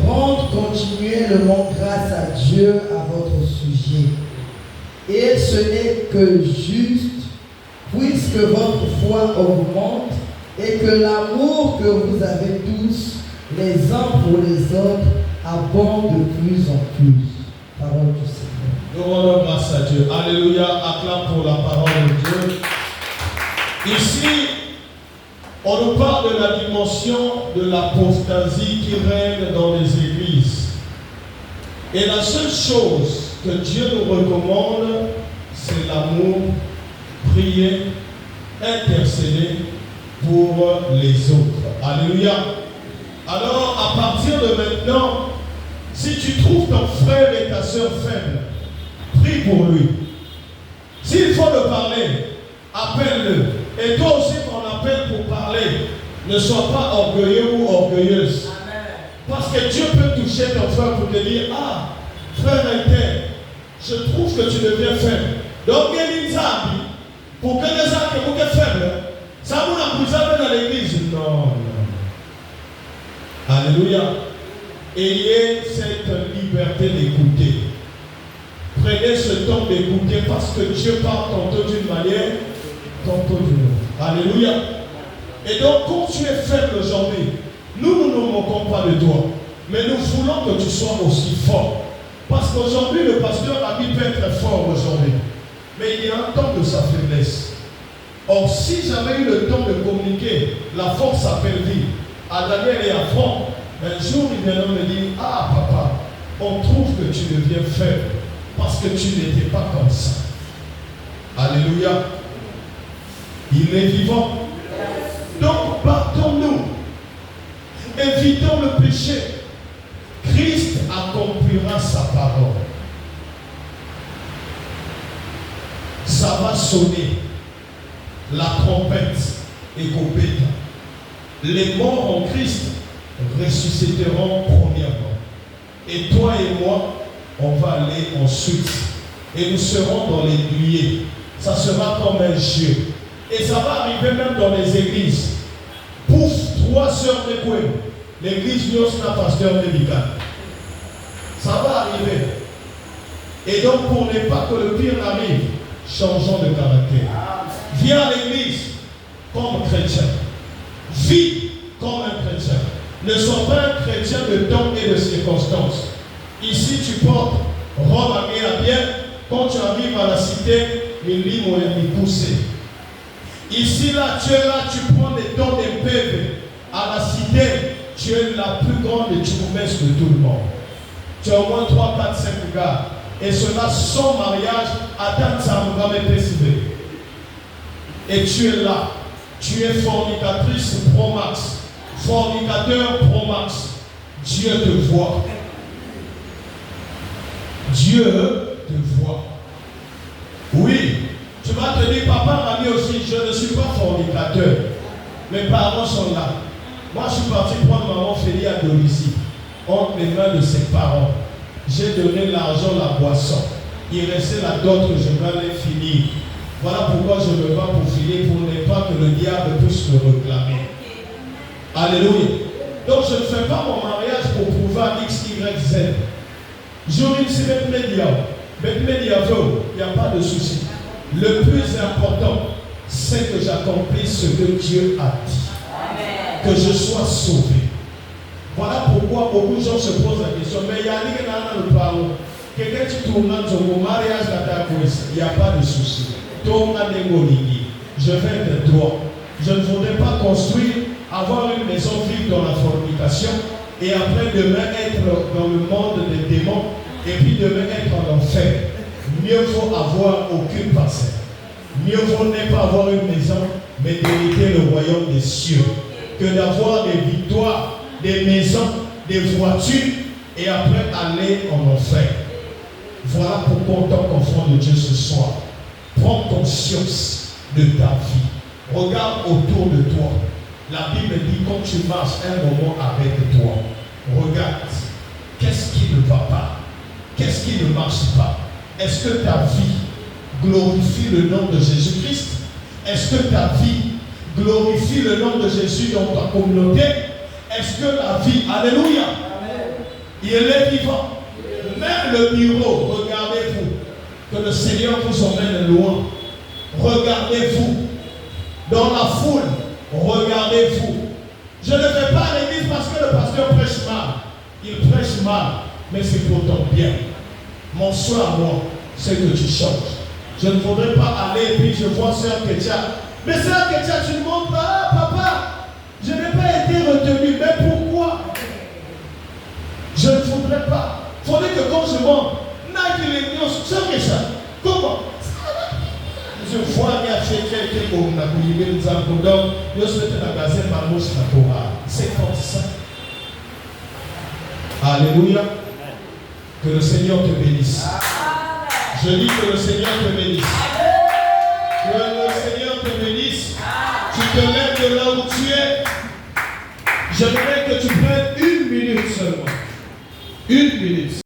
rendre continuellement grâce à Dieu à votre sujet. Et ce n'est que juste, puisque votre foi augmente et que l'amour que vous avez tous, les uns pour les autres, abonde de plus en plus. Parole du Seigneur. Nous rendons grâce à Dieu. Alléluia. Acclame pour la parole de Dieu. Ici, on nous parle de la dimension de l'apostasie qui règne dans les églises. Et la seule chose que Dieu nous recommande, c'est l'amour, prier, intercéder pour les autres. Alléluia. Alors, à partir de maintenant, si tu trouves ton frère et ta soeur faible, prie pour lui. S'il faut le parler, appelle-le. Et toi aussi, qu'on appelle pour parler. Ne sois pas orgueilleux ou orgueilleuse. Amen. Parce que Dieu peut toucher ton frère pour te dire, ah, frère inter, je trouve que tu deviens faible. Donc, pour que les gens qui sont faibles, ça vous a dans l'église. Non. Alléluia. ayez cette liberté d'écouter. Prenez ce temps d'écouter parce que Dieu parle tantôt d'une manière, tantôt d'une autre. Alléluia. Et donc, quand tu es faible aujourd'hui, nous ne moquons pas de toi, mais nous voulons que tu sois aussi fort. Parce qu'aujourd'hui, le pasteur Ami peut être fort aujourd'hui, mais il y a un temps de sa faiblesse. Or, si j'avais eu le temps de communiquer la force à vie à Daniel et à Franck, un jour, ils viendront me dire, ah papa, on trouve que tu deviens faible parce que tu n'étais pas comme ça. Alléluia. Il est vivant. Donc, partons-nous. Évitons le péché. Christ accomplira sa parole. Ça va sonner. La trompette et copéta. Les morts en Christ ressusciteront premièrement. Et toi et moi, on va aller ensuite. Et nous serons dans les nuées. Ça sera comme un jeu. Et ça va arriver même dans les églises. Pouf, 3 sœurs de Koué. L'église Nyosna pasteur médical. Ça va arriver. Et donc, pour ne pas que le pire arrive, changeons de caractère. Viens à l'église comme chrétien. Vis comme un chrétien. Ne sois pas un chrétien de temps et de circonstances. Ici, tu portes robe à bien. Quand tu arrives à la cité, les livres vont pousser. Ici, là, tu es là, tu prends des dons des peuples. À la cité, tu es la plus grande promesse de tout le monde. Tu as au moins 3, 4, 5 gars. Et cela sans mariage, attends, ça me va me percevoir. Et tu es là. Tu es fornicatrice pro max. Fornicateur pro max. Dieu te voit. Dieu te voit. Oui. Tu vas te dire, papa m'a dit aussi, je ne suis pas fornicateur. Mes parents sont là. Moi, je suis parti prendre maman Félie à domicile, entre les mains de ses parents. J'ai donné l'argent, la boisson. Il restait la dot que je vais aller finir. Voilà pourquoi je me bats pour finir, pour ne pas que le diable puisse me réclamer. Alléluia. Donc, je ne fais pas mon mariage pour prouver à X, Y, Z. J'aurais dit, c'est média. Il n'y a pas de souci. Le plus important, c'est que j'accomplisse ce que Dieu a dit. Amen. Que je sois sauvé. Voilà pourquoi beaucoup de gens se posent la question. Mais il y a un parole. Quelqu'un qui tourne dans mon mariage, il n'y a pas de souci. Je vais être droit. Je ne voudrais pas construire, avoir une maison vivre dans la fornication et après demain être dans le monde des démons et puis demain être en enfer. Mieux vaut avoir aucune parcelle. Mieux vaut ne pas avoir une maison, mais d'hériter le royaume des cieux. Que d'avoir des victoires, des maisons, des voitures, et après aller en enfer. Voilà pourquoi, en tant qu'enfant de Dieu ce soir, prends conscience de ta vie. Regarde autour de toi. La Bible dit, quand tu marches un moment avec toi, regarde, qu'est-ce qui ne va pas? Qu'est-ce qui ne marche pas? Est-ce que ta vie glorifie le nom de Jésus-Christ? Est-ce que ta vie glorifie le nom de Jésus dans ta communauté? Est-ce que la vie, alléluia, il est vivant. Même le bureau, regardez-vous, que le Seigneur vous emmène loin. Regardez-vous. Dans la foule, regardez-vous. Je ne vais pas à l'église parce que le pasteur prêche mal. Il prêche mal, mais c'est pour ton bien. Mon souhait à moi, c'est que tu changes. Je ne voudrais pas aller et puis je vois Sœur Ketia. Mais Sœur Ketia, tu me montres, ah papa, je n'ai pas été retenu. Mais pourquoi? Je ne voudrais pas. Il faudrait que quand je monte, Sœur Ketia, comment? Je vois qu'il y a quelqu'un qui c'est comme ça. Alléluia. Que le Seigneur te bénisse. Je dis que le Seigneur te bénisse. Que le Seigneur te bénisse. Tu te lèves de là où tu es. J'aimerais que tu prennes 1 minute seulement. 1 minute.